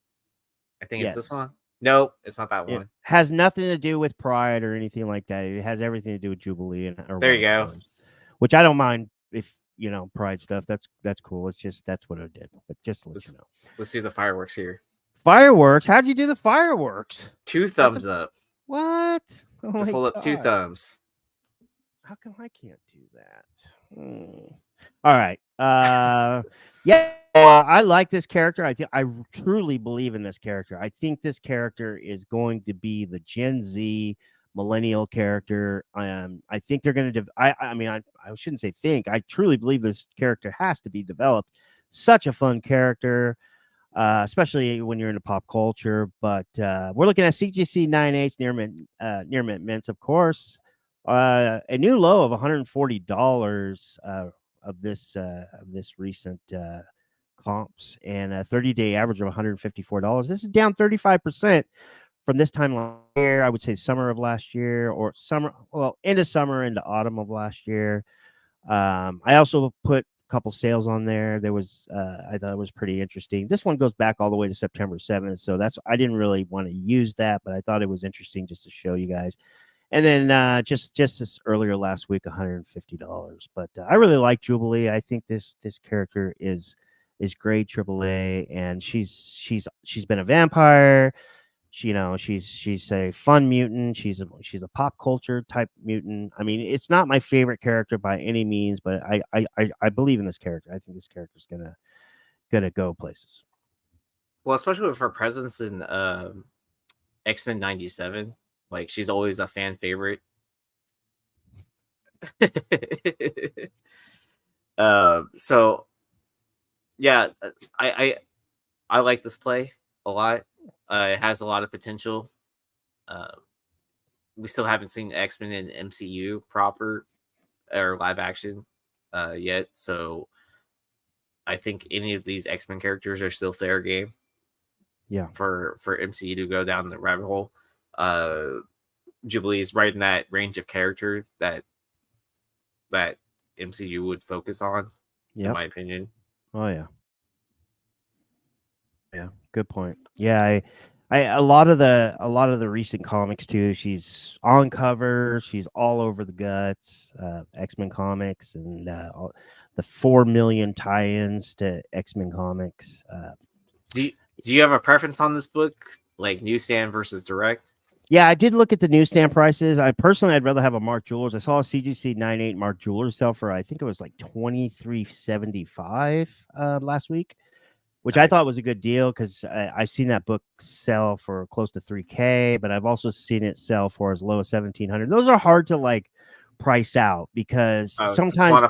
I think it's this one. Nope, it's not that one. It has nothing to do with Pride or anything like that. It has everything to do with Jubilee there you go. Colors, which I don't mind if Pride stuff. That's cool. It's just that's what I did. But just to let you know. Let's do the fireworks here. Fireworks? How'd you do the fireworks? 2 thumbs up. What? Oh just hold up 2 thumbs. How come I can't do that? All right. Yeah. I like this character. I truly believe in this character. I think this character is going to be the Gen Z millennial character. I think they're going to. I shouldn't say think. I truly believe this character has to be developed. Such a fun character, especially when you're into pop culture. But we're looking at CGC 9.8 near mint mints, of course. A new low of $140. this recent comps, and a 30-day average of $154. This is down 35% from this time last year. I would say summer of last year, or into summer into autumn of last year. I also put a couple sales on there. There was I thought it was pretty interesting. This one goes back all the way to September 7th, so I didn't really want to use that, but I thought it was interesting just to show you guys. And then just this earlier last week, $150. But I really like Jubilee. I think this character is great, AAA, and she's been a vampire. She's a fun mutant. She's a pop culture type mutant. I mean, it's not my favorite character by any means, but I believe in this character. I think this character's gonna go places. Well, especially with her presence in X-Men 97, like she's always a fan favorite. So yeah, I like this play a lot. It has a lot of potential. We still haven't seen X-Men in MCU proper or live action yet, so I think any of these X-Men characters are still fair game. Yeah, for MCU to go down the rabbit hole. Jubilee is right in that range of character that MCU would focus on, in my opinion. Oh yeah. Yeah, good point. Yeah, I a lot of the recent comics too. She's on cover. She's all over the guts. X-Men comics and the 4 million tie-ins to X-Men comics. Do you have a preference on this book, like newsstand versus direct? Yeah, I did look at the newsstand prices. I'd rather have a Mark Jewelers. I saw a CGC 98 Mark Jewelers sell for, I think it was like $23.75 last week, which I thought was a good deal because I've seen that book sell for close to $3,000, but I've also seen it sell for as low as $1,700. Those are hard to like price out because sometimes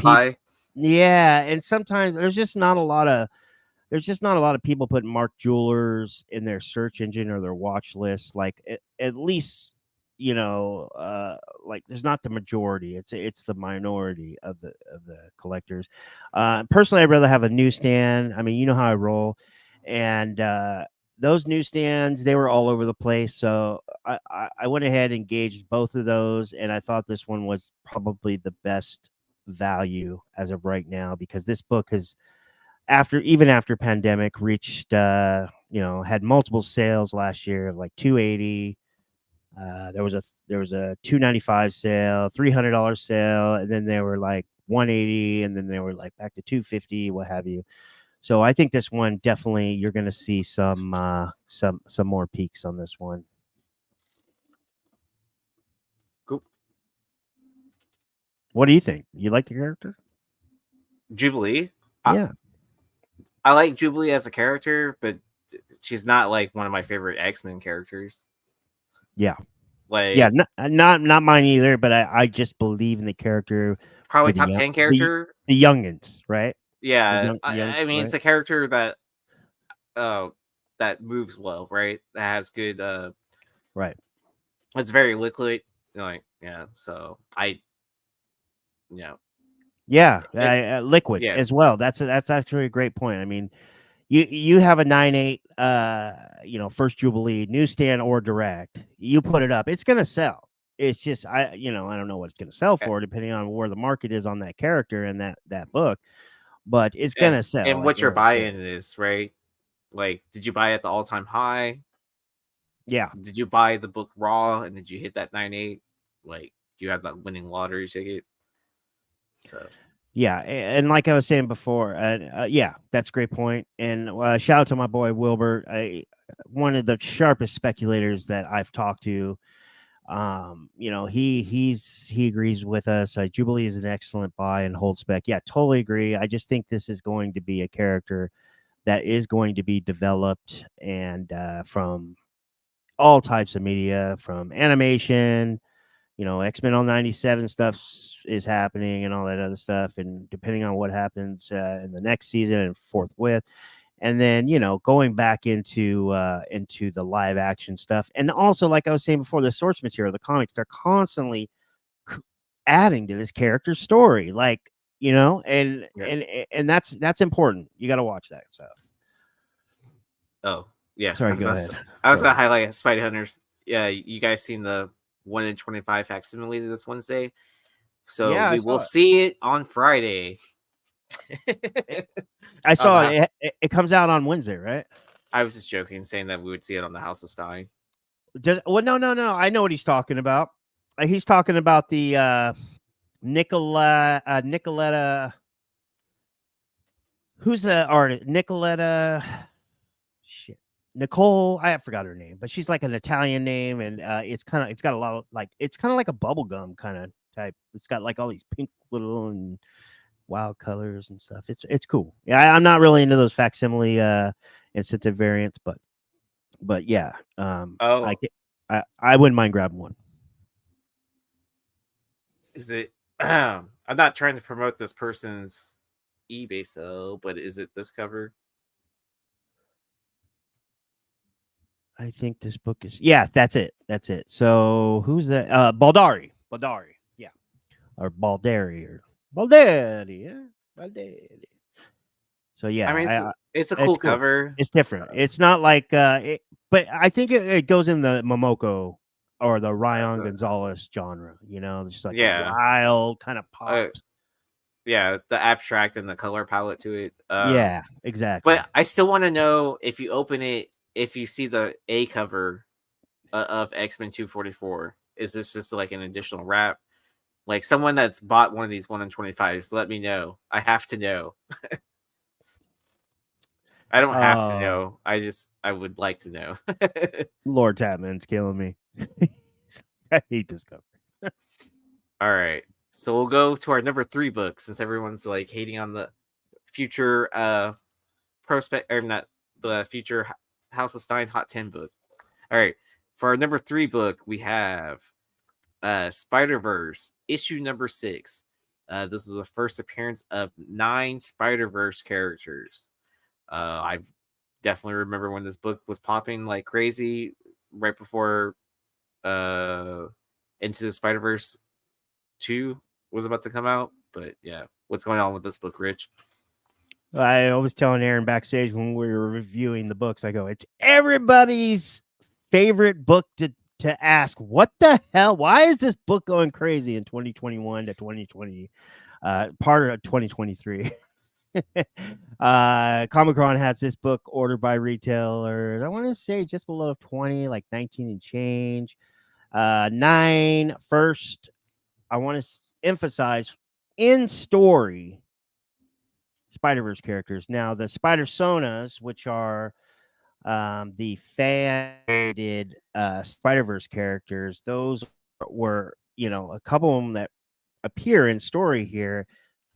and sometimes there's just not a lot of people putting Mark Jewelers in their search engine or their watch list. Like at least, like there's not the majority. It's the minority of the collectors. Personally, I'd rather have a newsstand. I mean, you know how I roll, and those newsstands, they were all over the place. So I went ahead and gauged both of those, and I thought this one was probably the best value as of right now because this book has, even after pandemic, reached had multiple sales last year of like $280. There was a $295 sale, $300 sale, and then they were like $180, and then they were like back to $250, what have you. So I think this one definitely you're going to see some more peaks on this one. Cool. What do you think? You like the character? Jubilee? Yeah. I like Jubilee as a character, but she's not like one of my favorite X-Men characters. Yeah. Like, yeah, not mine either, but I just believe in the character. Probably top 10 character. The youngins, right? Yeah. I mean, right? It's a character that that moves well, right? That has good right. It's very liquid. So liquid as well. That's actually a great point. I mean, you have a 9.8 first Jubilee newsstand or direct, you put it up, it's gonna sell. It's just I don't know what it's gonna sell for depending on where the market is on that character and that book, but it's gonna sell. And what your buy-in is, right? Like, did you buy at the all-time high? Yeah. Did you buy the book raw and did you hit that 9.8? Like, do you have that winning lottery ticket? So yeah, and like I was saying before, that's a great point. And shout out to my boy Wilbert, one of the sharpest speculators that I've talked to. He agrees with us. Jubilee is an excellent buy and hold spec. Yeah, totally agree. I just think this is going to be a character that is going to be developed and from all types of media, from animation. X-Men on 97 stuff is happening and all that other stuff. And depending on what happens in the next season and forthwith, and then, going back into the live action stuff. And also, like I was saying before, the source material, the comics, they're constantly adding to this character's story. Like you know, Yeah. and that's important. You got to watch that stuff. Oh, yeah. Sorry, go ahead. I was gonna highlight Spidey Hunters. Yeah, you guys seen the 1 in 25 facsimile this Wednesday? So Yeah, I we will saw it. see it on Friday. I saw Um, it comes out on Wednesday, right? I was just joking, saying that we would see it on the House of Stein. Well, no. I know what he's talking about. He's talking about the Nicoletta. Who's the artist? Nicoletta. Shit. Nicole, I forgot her name, but she's like an Italian name, and it's got a lot of like, it's kind of like a bubblegum kind of type. It's got like all these pink little and wild colors and stuff. It's cool. Yeah, I'm not really into those facsimile incentive variants, but yeah, Oh, I wouldn't mind grabbing one. is it? I'm not trying to promote this person's eBay sale, but is it this cover? I think this book is that's it. That's it. So who's that? Baldari. Yeah. Or Baldari or Baldari. Yeah. Baldari. So yeah, I mean, it's a cool it's cool. cover. It's different. It's not like but I think it goes in the Momoko or the Ryan Gonzalez genre, you know, just like a wild kind of pops. Yeah, the abstract and the color palette to it. Yeah, exactly. But I still want to know, if you open it, if you see the A cover of X-Men 244, is this just like an additional wrap? Like, someone that's bought one of these 1 in 25s, let me know. I have to know. I don't have to know. I would like to know. Lord Tapman's killing me. I hate this cover. All right. So we'll go to our number 3 book, since everyone's like hating on the future prospect, or not, the future House of Stein Hot 10 book. All right. For our number 3 book, we have Spider-Verse, issue number 6. This is the first appearance of 9 Spider-Verse characters. I definitely remember when this book was popping like crazy right before Into the Spider-Verse 2 was about to come out. But yeah, what's going on with this book, Rich? I was telling Aaron backstage when we were reviewing the books, I go, it's everybody's favorite book to ask, what the hell? Why is this book going crazy in 2021 to 2020, part of 2023? Comic-Con has this book ordered by retailers, I want to say just below 20, like 19 and change. 9 first, I want to emphasize, in story Spider-Verse characters. Now the Spider-Sonas, which are the fan-rated Spider-Verse characters, those were, you know, a couple of them that appear in story here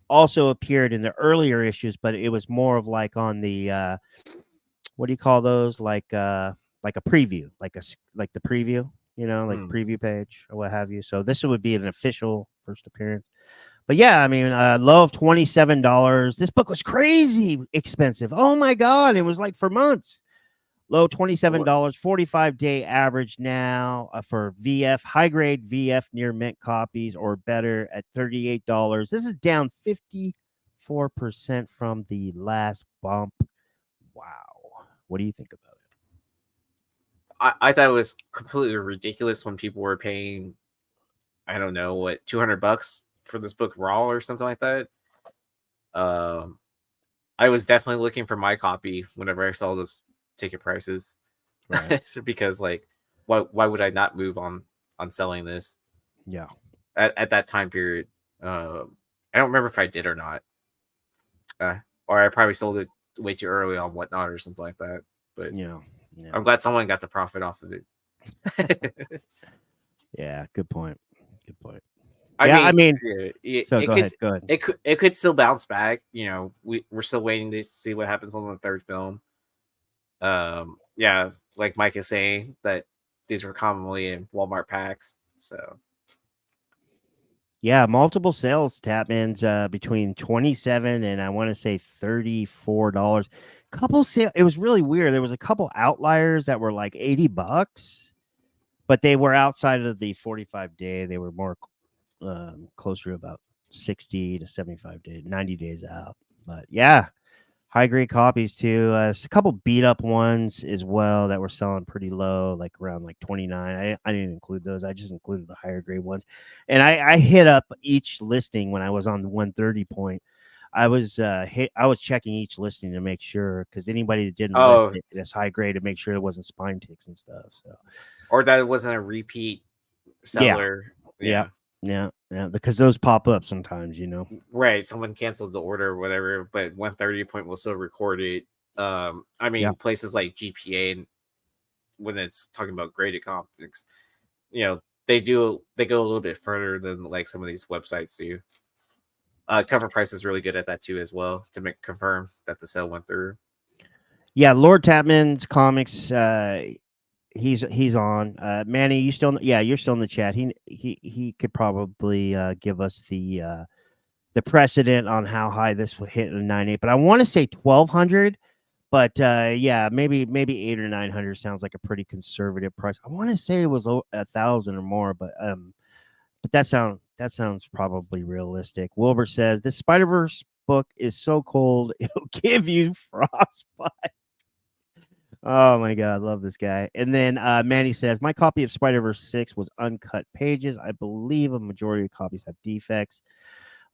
also appeared in the earlier issues, but it was more of like on the what do you call those, like a preview, like the preview, you know, like preview page or what have you. So this would be an official first appearance. But yeah, I mean, low of $27. This book was crazy expensive. Oh my god, it was like for months. Low $27, 45-day average now for VF, high grade VF near mint copies or better at $38. This is down 54% from the last bump. Wow. What do you think about it? I thought it was completely ridiculous when people were paying, I don't know, what, $200 for this book raw or something like that. I was definitely looking for my copy whenever I saw those ticket prices, right? Because like, why would I not move on selling this? Yeah, at that time period. I don't remember if I did or not, or I probably sold it way too early on Whatnot or something like that. But yeah. I'm glad someone got the profit off of it. Yeah, good point. Good point. I mean, so go ahead. It could still bounce back. You know, we're still waiting to see what happens on the third film. Yeah, like Mike is saying, that these were commonly in Walmart packs. So yeah, multiple sales tap-ins between $27 and I want to say $34. Couple sale. It was really weird. There was a couple outliers that were like $80, but they were outside of the 45-day. They were more closer to about 60 to 75 days, 90 days out. But yeah, high grade copies too. A couple beat up ones as well that were selling pretty low, like around like 29. I didn't include those. I just included the higher grade ones. And I hit up each listing when I was on the 130 point. I was checking each listing to make sure, because anybody that didn't list it as high grade, to make sure it wasn't spine ticks and stuff. So, or that it wasn't a repeat seller. Yeah. Because those pop up sometimes, Right. Someone cancels the order or whatever, but 130 point will still record it. I mean, places like GPA, and when it's talking about graded comics, they go a little bit further than like some of these websites do. Cover Price is really good at that too as well, to confirm that the sale went through. Yeah, Lord Tapman's comics. He's on. Manny, you're still in the chat. He could probably give us the precedent on how high this will hit in a 9.8. But I want to say 1,200. But yeah, maybe 800 or 900 sounds like a pretty conservative price. I want to say it was 1,000 or more, but that sounds probably realistic. Wilbur says this Spider-Verse book is so cold it'll give you frostbite. Oh my god, love this guy. And then Manny says my copy of Spider-Verse 6 was uncut pages. I believe a majority of copies have defects.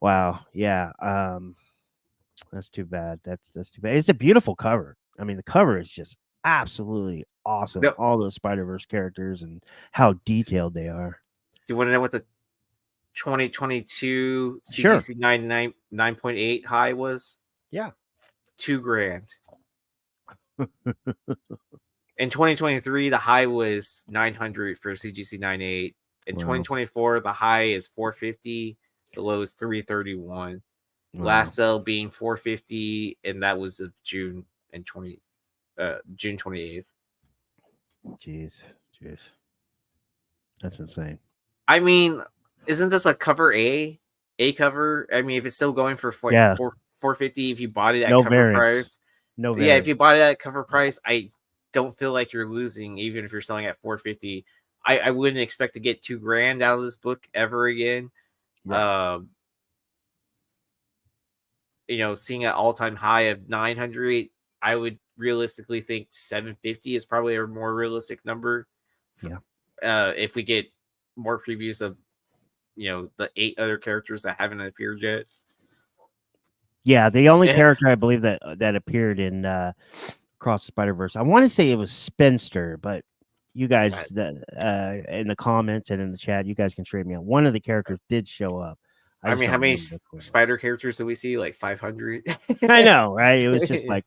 Wow, yeah. That's too bad. That's too bad. It's a beautiful cover. I mean, the cover is just absolutely awesome. Yep. All those Spider-Verse characters and how detailed they are. Do you want to know what the 2022 CGC 9.8 high was? Yeah. $2,000. In 2023, the high was 900 for CGC 9.8. In 2024, the high is 450. The low is 331. Last sale being 450, and that was of June 28th. Jeez. That's insane. I mean, isn't this a cover A cover? I mean, if it's still going for 450, if you bought it at cover price, if you bought it at cover price, I don't feel like you're losing, even if you're selling at 450. I wouldn't expect to get $2,000 out of this book ever again. Right. Seeing an all-time high of 900, I would realistically think 750 is probably a more realistic number. Yeah. If we get more previews of, the 8 other characters that haven't appeared yet. Yeah, the only character I believe that appeared in Across the Spider-Verse, I want to say it was Spinster, but you guys in the comments and in the chat, you guys can trade me on. One of the characters did show up. I mean, how many spider characters do we see? Like 500? I know, right? It was just like...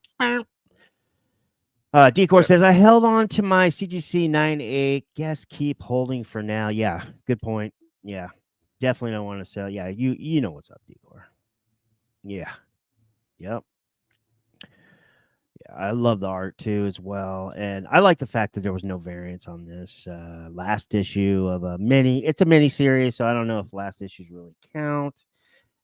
Decor says, I held on to my CGC 9.8. Guess keep holding for now. Yeah, good point. Yeah, definitely don't want to sell. Yeah, you know what's up, Decor. Yeah. Yep. Yeah, I love the art too as well. And I like the fact that there was no variants on this last issue of a mini. It's a mini series, so I don't know if last issues really count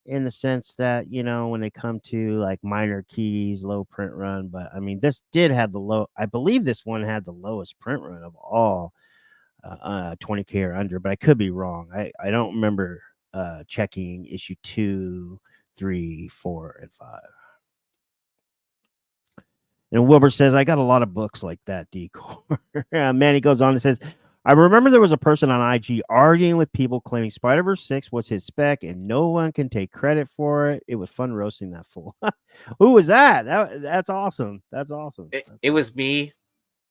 in the sense that, when they come to like minor keys, low print run. But I mean, this did have the low. I believe this one had the lowest print run of all 20K or under, but I could be wrong. I don't remember checking issue 2, 3, 4, and 5. And Wilbur says, I got a lot of books like that, Decor. Manny goes on and says, I remember there was a person on IG arguing with people claiming Spider-Verse 6 was his spec and no one can take credit for it. It was fun roasting that fool. Who was that? That's awesome. That's awesome. It was me.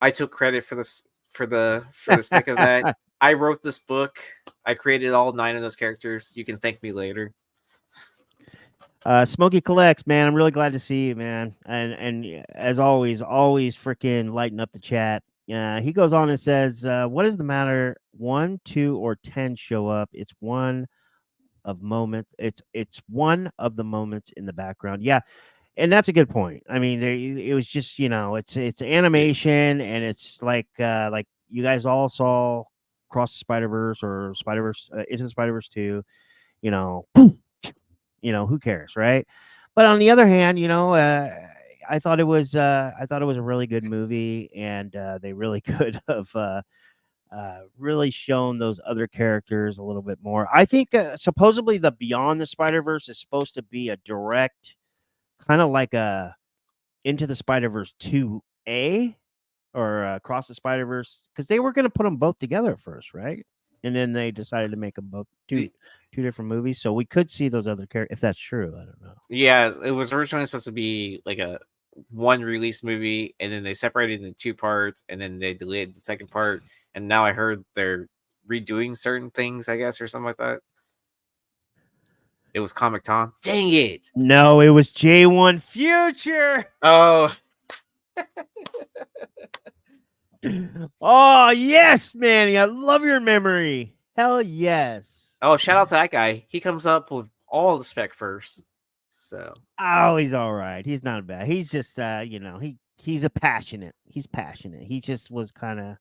I took credit for the spec of that. I wrote this book. I created all 9 of those characters. You can thank me later. Smokey Collects, man. I'm really glad to see you, man. And as always freaking lighten up the chat. He goes on and says, what does the matter? 1, 2, or 10 show up? It's one of moment. It's one of the moments in the background. Yeah. And that's a good point. I mean, it was just, it's animation, and it's like you guys all saw Cross the Spider-Verse or Spider-Verse Into the Spider-Verse 2, who cares, right? But on the other hand, I thought it was a really good movie, and they really could have really shown those other characters a little bit more. I think supposedly the Beyond the Spider-Verse is supposed to be a direct, kind of like a Into the Spider-Verse 2A or Across the Spider-Verse, because they were going to put them both together at first, right? And then they decided to make them both two different movies. So we could see those other characters, if that's true. I don't know. Yeah, it was originally supposed to be like a one release movie, and then they separated into two parts, and then they delayed the second part. And now I heard they're redoing certain things, I guess, or something like that. It was Comic Con. Dang it! No, it was J1 Future. Oh, Oh yes, Manny, I love your memory. Hell yes. oh! Shout out to that guy. He comes up with all the spec first. So Oh, he's all right. He's not bad. He's just he's passionate. He's passionate. He just was kind of,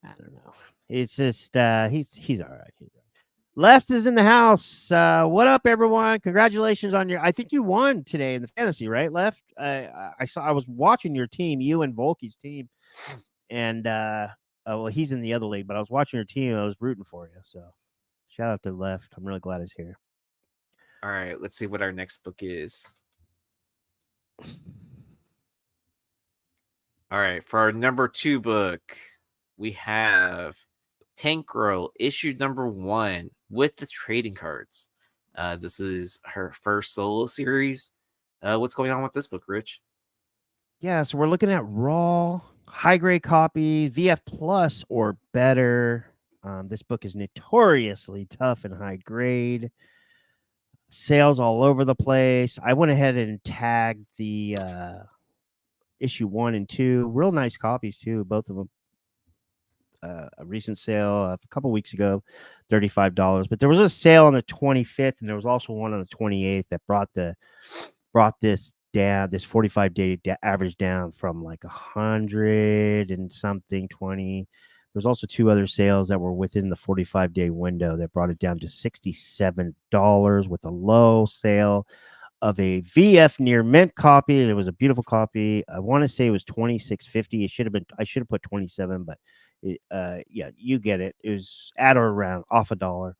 I don't know. It's just he's all right. He's all right. Left is in the house. What up, everyone? Congratulations on your. I think you won today in the fantasy, right? Left. I was watching your team, you and Volky's team, and well, he's in the other league, but I was watching your team. I was rooting for you. So shout out to Left. I'm really glad he's here. all right, let's see what our next book is. All right, for our number 2 book, we have Tank Girl, issue number 1 with the trading cards. This is her first solo series. What's going on with this book, Rich? Yeah, so we're looking at raw, high grade copies, VF Plus or better. This book is notoriously tough and high grade. Sales all over the place. I went ahead and tagged the issue 1 and 2. Real nice copies too, both of them. A recent sale a couple weeks ago, $35. But there was a sale on the 25th, and there was also one on the 28th that brought this down, this 45-day average down from like 100 and something 20. There's also 2 other sales that were within the 45-day window that brought it down to $67 with a low sale of a VF near mint copy. It was a beautiful copy. I want to say it was $26.50. I should have put 27, but yeah, you get it. It was at or around off $1,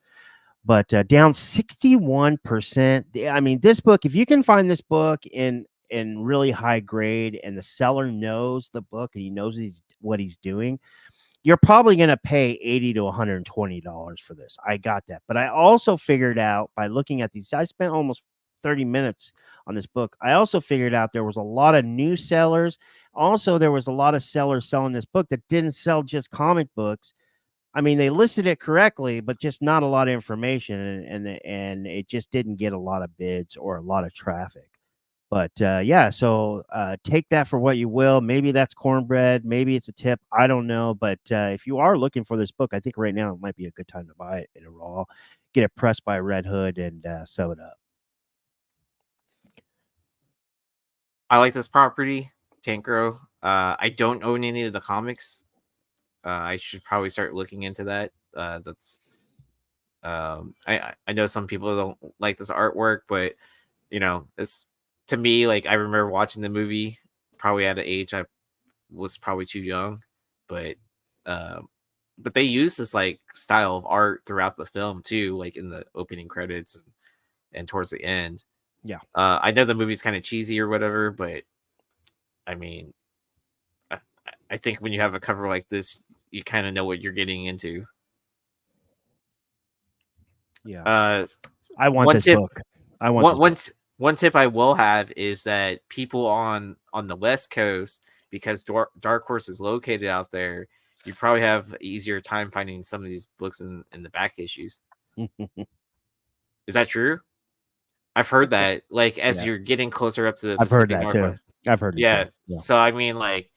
but down 61%. I mean, this book, if you can find this book in really high grade and the seller knows the book and he knows what he's doing, you're probably going to pay $80 to $120 for this. I got that. But I also figured out by looking at these, I spent almost 30 minutes on this book. I also figured out there was a lot of new sellers. Also, there was a lot of sellers selling this book that didn't sell just comic books. I mean, they listed it correctly, but just not a lot of information, and it just didn't get a lot of bids or a lot of traffic. But yeah, so take that for what you will. Maybe that's cornbread. Maybe it's a tip. I don't know. But if you are looking for this book, I think right now it might be a good time to buy it in a raw, get it pressed by Red Hood, and sew it up. I like this property, Tank Girl. I don't own any of the comics. I should probably start looking into that. That's I know some people don't like this artwork, but it's, to me, like, I remember watching the movie probably at an age I was probably too young, but they use this like style of art throughout the film too, like in the opening credits and towards the end. Yeah. I know the movie's kind of cheesy or whatever, but I mean, I think when you have a cover like this, you kind of know what you're getting into. Yeah. I want this book. I want one tip I will have is that people on the West Coast, because Dark Horse is located out there, you probably have an easier time finding some of these books in the back issues. Is that true? I've heard that, like, as you're getting closer up to the Pacific Northwest. I've heard it too. So I mean, like,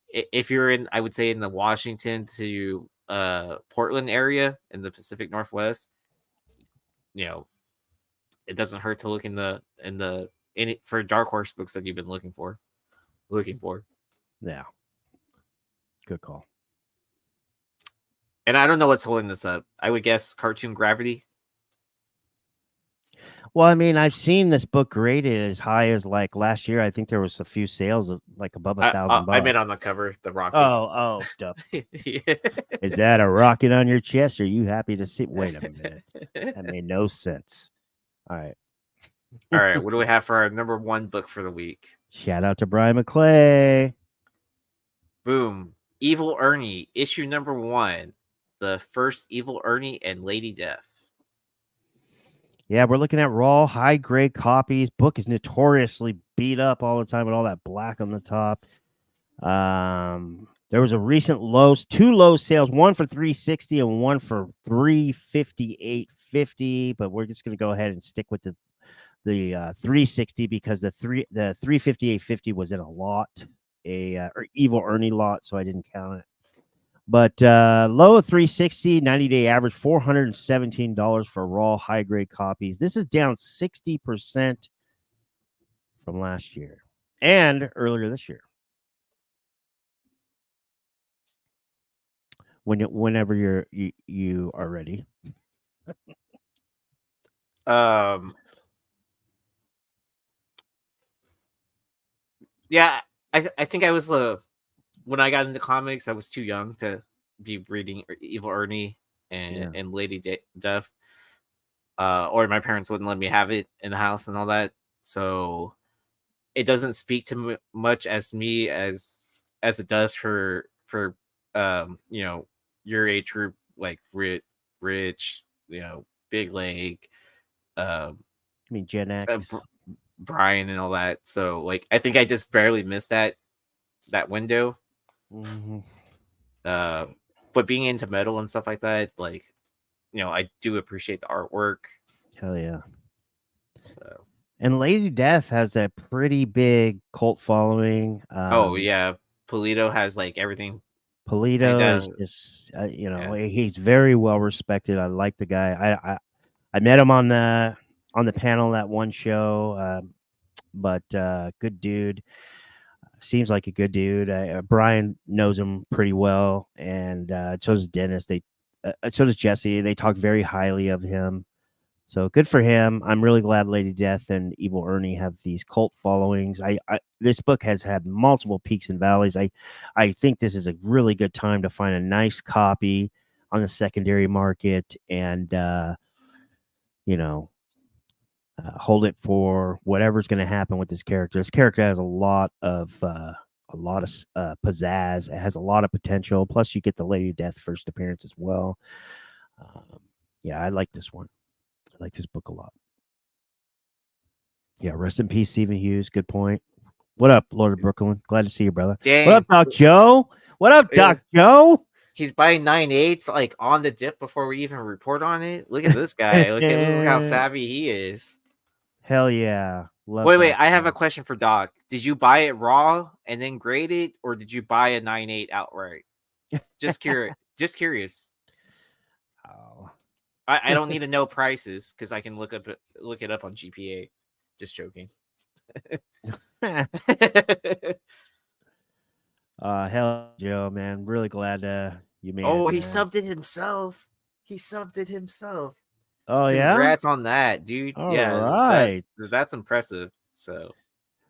if you're in, I would say, in the Washington to Portland area in the Pacific Northwest, it doesn't hurt to look for Dark Horse books that you've been looking for. Yeah. Good call. And I don't know what's holding this up. I would guess cartoon gravity. Well, I mean, I've seen this book graded as high as like last year. I think there was a few sales of like above I $1,000. meant on the cover, the rockets. Oh, duh. Yeah. Is that a rocket on your chest? Are you happy to see? Wait a minute. That made no sense. All right. All right, what do we have for our number one book for the week? Shout out to Bryan McClay. Boom. Evil Ernie, issue number 1. The first Evil Ernie and Lady Death. Yeah, we're looking at raw, high grade copies. Book is notoriously beat up all the time with all that black on the top. There was a recent two low sales, one for $360 and one for $358.50. But we're just gonna go ahead and stick with the $360 because the $358.50 was in a lot, or Evil Ernie lot, so I didn't count it. But low of $360, 90-day average $417 for raw high grade copies. This is down 60% from last year and earlier this year. Whenever you are ready. Yeah, I think I was when I got into comics, I was too young to be reading Evil Ernie and Lady Death. Or my parents wouldn't let me have it in the house and all that. So it doesn't speak to much as me as it does for you know, your age group, like Rich, you know, Big Leg, I mean Gen X, Bryan and all that. So like I think I just barely missed that window. Mm-hmm. But being into metal and stuff like that, like, you know, I do appreciate the artwork. Hell yeah. So, and Lady Death has a pretty big cult following. oh yeah, Polito has like everything. Polito is just, you know, he's very well respected. I like the guy. I met him on the panel that one show, but good dude. Seems like a good dude. Bryan knows him pretty well, and so does Dennis. So does Jesse. They talk very highly of him. So good for him. I'm really glad Lady Death and Evil Ernie have these cult followings. This book has had multiple peaks and valleys. I think this is a really good time to find a nice copy on the secondary market and you know, hold it for whatever's going to happen with this character. This character has a lot of pizzazz. It has a lot of potential. Plus, you get the Lady Death first appearance as well. Yeah, I like this one. I like this book a lot. Yeah, rest in peace, Stephen Hughes. Good point. What up, Lord of Brooklyn? Glad to see you, brother. Dang. What up, Doc Joe? What up, Doc Joe? He's buying 9/8 like on the dip before we even report on it. Look at this guy. look how savvy he is. Hell yeah. Love wait, I have a question for Doc. Did you buy it raw and then grade it, or did you buy a 9/8 outright? Just curious. Just curious. Oh. I don't need to know prices because I can look it up on GPA. Just joking. Hell, Joe, man. Really glad you made it. Oh, he subbed it himself. Oh, yeah? Congrats on that, dude. All right. That's impressive. So,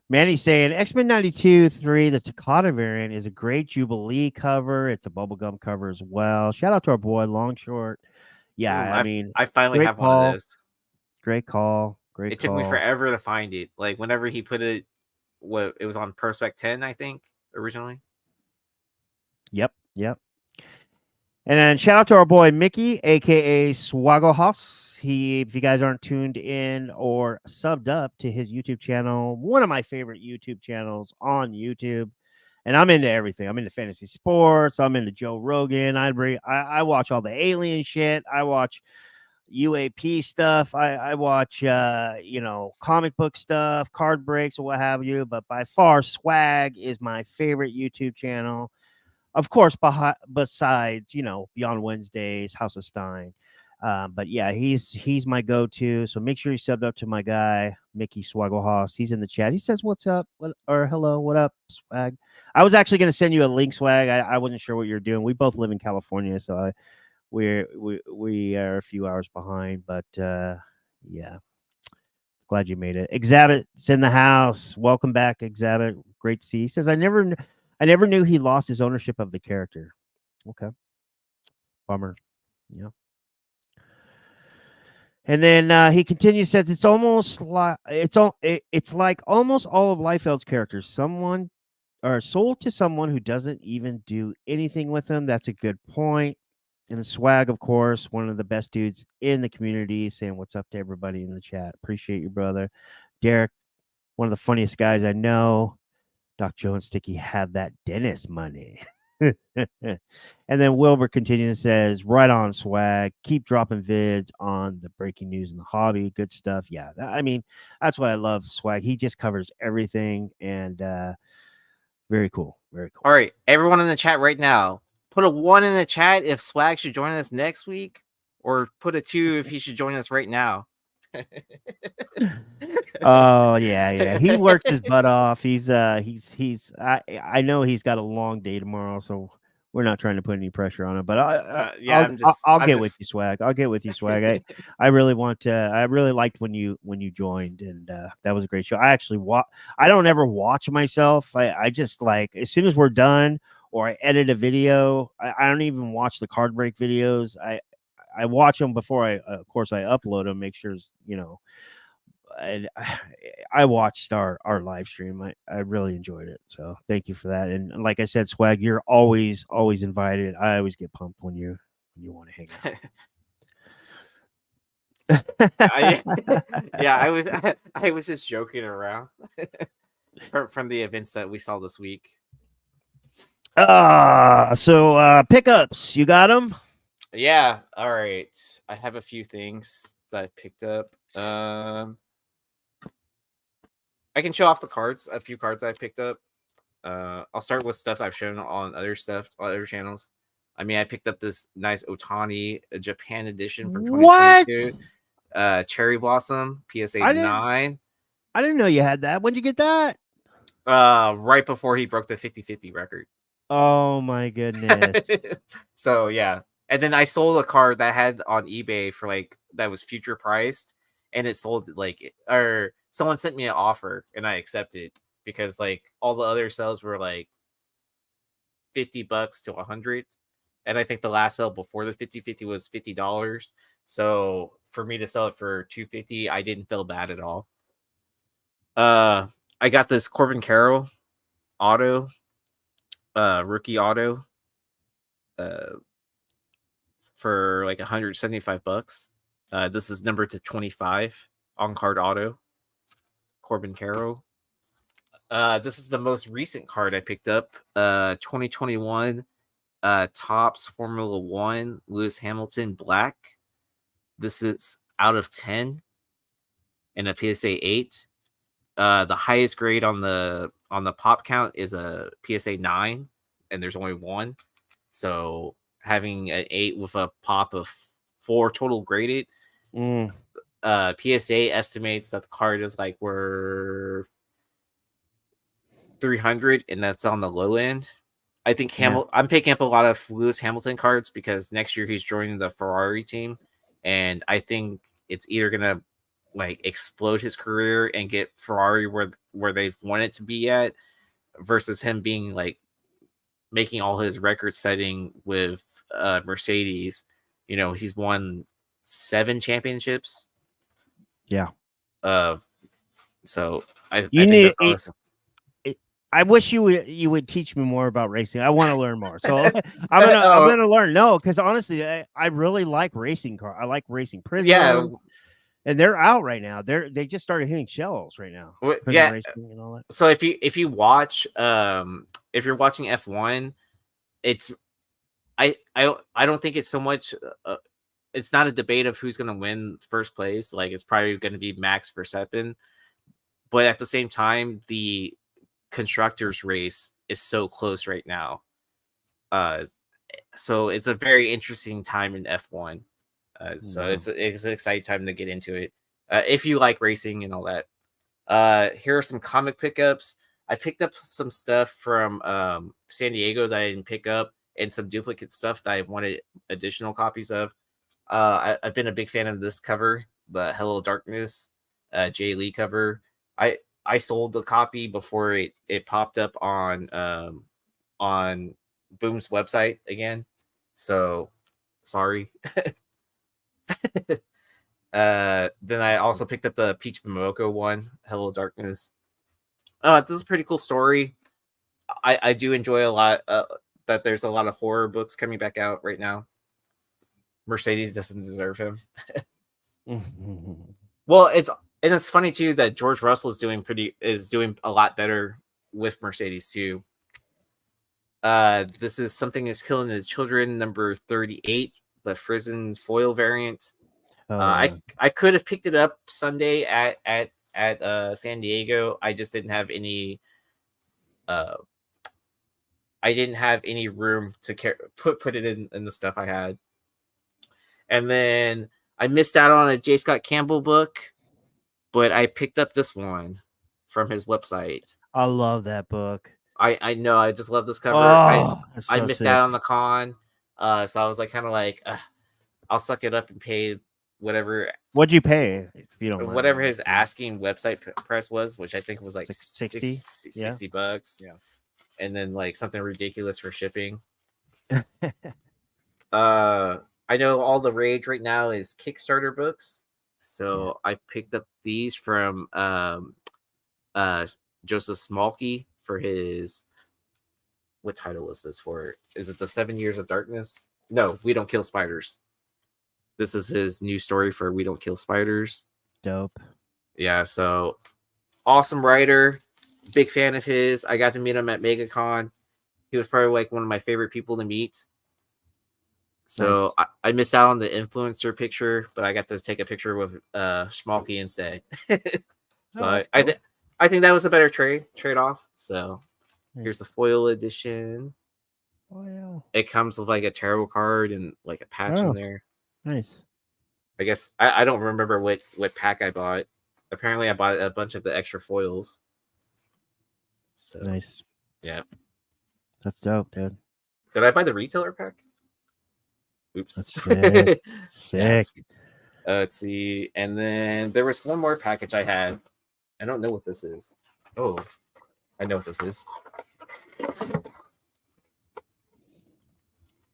Manny's saying X-Men 92-3, the Takata variant, is a great Jubilee cover. It's a bubblegum cover as well. Shout out to our boy Long Short. Yeah, I mean, I finally have one of this. Great call. It took me forever to find it. Like whenever he put it, it was on Prospect 10, I think, originally. Yep. And then shout out to our boy Mickey, aka Swaggle Hoss. If you guys aren't tuned in or subbed up to his YouTube channel, one of my favorite YouTube channels on YouTube. And I'm into everything. I'm into fantasy sports. I'm into Joe Rogan. I watch all the alien shit. I watch UAP stuff. I watch comic book stuff, card breaks, or what have you. But by far, Swag is my favorite YouTube channel. Of course, besides, Beyond Wednesdays, House of Stein. But yeah, he's my go-to. So make sure you subbed up to my guy, Mickey Swaggle. He's in the chat. He says, "What's up?" Or "Hello, what up, Swag?" I was actually going to send you a link, Swag. I wasn't sure what you're doing. We both live in California, so we are a few hours behind. But yeah, Glad you made it. Exhibit's in the house. Welcome back, Exhibit. Great to see. He says, I never knew he lost his ownership of the character. Okay. Bummer. Yeah. And then he continues, says it's almost like it's like almost all of Liefeld's characters. Someone are sold to someone who doesn't even do anything with them. That's a good point. And Swag, of course, one of the best dudes in the community, saying what's up to everybody in the chat. Appreciate you, brother. Derek, one of the funniest guys I know. Doc Joe and Sticky have that dentist money. And then Wilbur continues and says, right on, Swag. Keep dropping vids on the breaking news in the hobby. Good stuff. Yeah, I mean, that's what I love, Swag. He just covers everything, and very cool. Very cool. All right, everyone in the chat right now, put a 1 in the chat if Swag should join us next week, or put a 2 if he should join us right now. Oh yeah. He worked his butt off. He's I know he's got a long day tomorrow, so we're not trying to put any pressure on him. But I'll get with you, Swag. I'll get with you, Swag. I really want to. I really liked when you joined, and that was a great show. I actually I don't ever watch myself. I just like as soon as we're done or I edit a video. I don't even watch the card break videos. I watch them before of course, I upload them. Make sure I watched our live stream. I really enjoyed it. So thank you for that. And like I said, Swag, you're always invited. I always get pumped when you want to hang out. Yeah, I was just joking around from the events that we saw this week. So pickups, you got them? Yeah. All right. I have a few things that I picked up. I can show off the cards, a few cards I picked up. I'll start with stuff I've shown on other channels. I mean, I picked up this nice OHTANI Japan edition from 2022. Cherry Blossom, PSA 9. I didn't know you had that. When'd you get that? Right before he broke the 50-50 record. Oh my goodness. So yeah. And then I sold a card that I had on eBay for that was future priced, and it sold or someone sent me an offer and I accepted because all the other sales were $50 to $100. And I think the last sale before the 50-50 was $50. So for me to sell it for $250, I didn't feel bad at all. I got this Corbin Carroll auto, rookie auto, for $175. This is numbered to 25 on card auto. Corbin Carroll. This is the most recent card I picked up. 2021 Topps Formula 1 Lewis Hamilton Black. This is out of 10 and a PSA 8. The highest grade on the pop count is a PSA 9, and there's only one. So having an 8 with a pop of 4 total graded. PSA estimates that the card is worth 300, and that's on the low end. I think I'm picking up a lot of Lewis Hamilton cards because next year he's joining the Ferrari team, and I think it's either gonna explode his career and get Ferrari where they've wanted to be at, versus him being making all his record setting with Mercedes. He's won 7 championships. Yeah. So I think that's awesome. I wish you would teach me more about racing. I want to learn more. So I'm gonna learn. No, because honestly, I really like racing car. I like racing Prism. Yeah. And they're out right now. They just started hitting shelves right now. Yeah. Racing and all that. So if you watch if you're watching F1, it's I don't think it's so much it's not a debate of who's going to win first place. It's probably going to be Max Verstappen, but at the same time, the constructors race is so close right now. So it's a very interesting time in F1. So it's an exciting time to get into it. If you like racing and all that. Here are some comic pickups. I picked up some stuff from San Diego that I didn't pick up, and some duplicate stuff that I wanted additional copies of. I've been a big fan of this cover, the Hello Darkness Jay Lee cover. I sold the copy before it popped up on Boom's website again. So sorry. Then I also picked up the Peach Momoko one, Hello Darkness. This is a pretty cool story. I do enjoy a lot that there's a lot of horror books coming back out right now. Mercedes doesn't deserve him. Well, it's funny too that George Russell is doing a lot better with Mercedes too. This is Something Is Killing the Children, number 38, the Frozen foil variant. I could have picked it up Sunday at San Diego. I just didn't have any. I didn't have any room to put it in the stuff I had, and then I missed out on a J. Scott Campbell book, but I picked up this one from his website. I love that book. I know. I just love this cover. I missed out on the con, so I was like, kind of like, I'll suck it up and pay whatever. What'd you pay? If you don't mind. Whatever his asking website price was, which I think was like 60 bucks. Yeah. And then like something ridiculous for shipping. I know all the rage right now is Kickstarter books. So I picked up these from Joseph Smolke for his, what title is this for? Is it the 7 Years of Darkness? No, We Don't Kill Spiders. This is his new story for We Don't Kill Spiders. Dope. Yeah, so awesome writer. Big fan of his. I got to meet him at MegaCon. He was probably like one of my favorite people to meet. So nice. I missed out on the influencer picture, but I got to take a picture with Schmalky instead. So I think that was a better trade off. So here's the foil edition. Oh yeah. It comes with like a tarot card and like a patch in there. Nice. I guess I don't remember what pack I bought. Apparently I bought a bunch of the extra foils. So nice. Yeah. That's dope, dude. Did I buy the retailer pack? Oops. That's sick. Sick. Yeah. Let's see. And then there was one more package I had. I don't know what this is. Oh, I know what this is.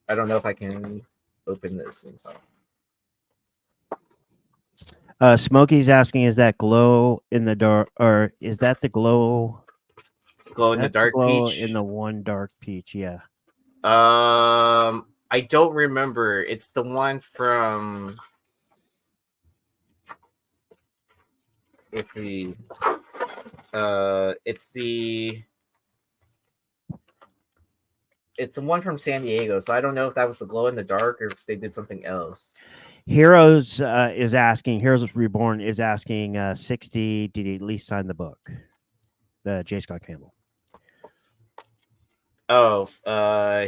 I don't know if I can open this in time. Smokey's asking, is that glow in the dark, or is that the glow in the dark peach? In the one dark peach, yeah. I don't remember. It's the one from. It's the one from San Diego. So I don't know if that was the glow in the dark or if they did something else. Heroes is asking. Heroes Reborn is asking. 60. Did he at least sign the book? The J. Scott Campbell. Oh,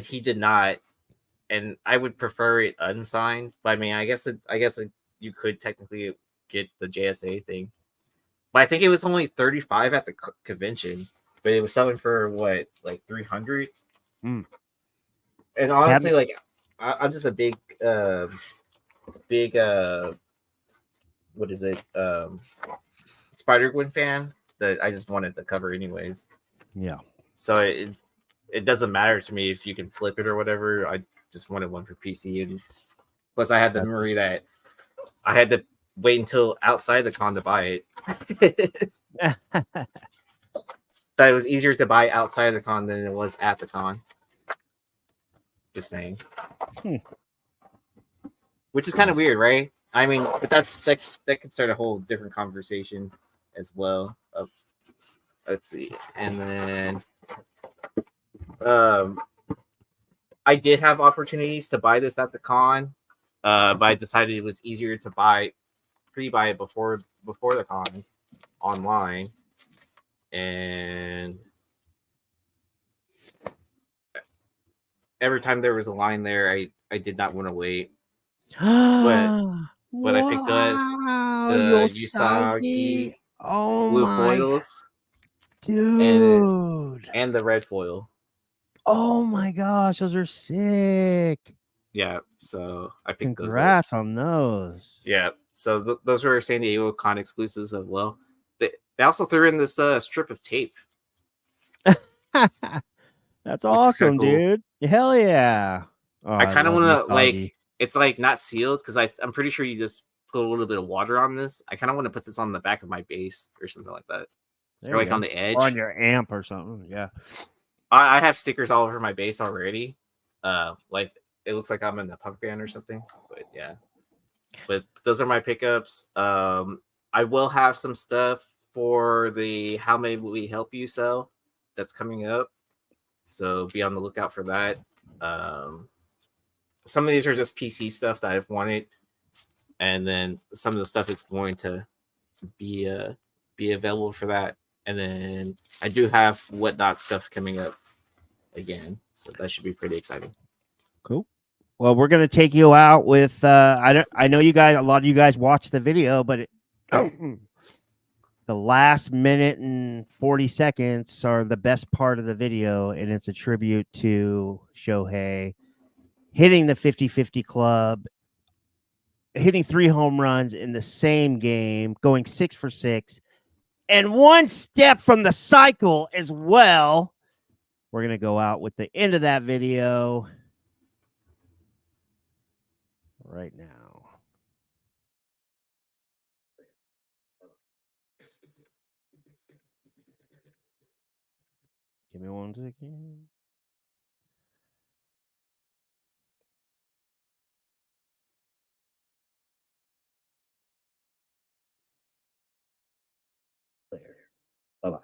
he did not, and I would prefer it unsigned. But I mean, I guess you could technically get the JSA thing, but I think it was only 35 at the convention, but it was selling for what, like 300. And honestly, like I'm just a big what is it? Spider-Gwen fan that I just wanted the cover anyways. Yeah. So it doesn't matter to me if you can flip it or whatever. I just wanted one for PC, and plus I had the memory that I had to wait until outside the con to buy it. That it was easier to buy outside the con than it was at the con. Just saying. Which is kind of weird, right? I mean, but that could start a whole different conversation as well. Let's see, and then. I did have opportunities to buy this at the con, but I decided it was easier to pre-buy it before the con online, and every time there was a line there, I did not want to wait. But I picked up the Usagi blue foils, dude, and the red foil. Oh my gosh, those are sick. Yeah, so I picked Congrats those up. On those. Yeah, So those were San Diego Con exclusives as well. They also threw in this strip of tape. That's awesome, cool. Dude. Hell yeah. Oh, I kind of want to like, it's like not sealed because I'm pretty sure you just put a little bit of water on this. I kind of want to put this on the back of my base or something like that. Or like on the edge. Or on your amp or something. Yeah. I have stickers all over my base already. Like it looks like I'm in the punk band or something. But yeah. But those are my pickups. I will have some stuff for the How May We Help You sell that's coming up. So be on the lookout for that. Some of these are just PC stuff that I've wanted. And then some of the stuff is going to be available for that. And then I do have Whatnot stuff coming up again. So that should be pretty exciting. Cool. Well, we're going to take you out with I know you guys, a lot of you guys watched the video, but the last minute and 40 seconds are the best part of the video, and it's a tribute to Shohei hitting the 50-50 club, hitting 3 home runs in the same game, going 6 for 6, and 1 step from the cycle as well. We're going to go out with the end of that video right now. Give me 1 second. Bye-bye.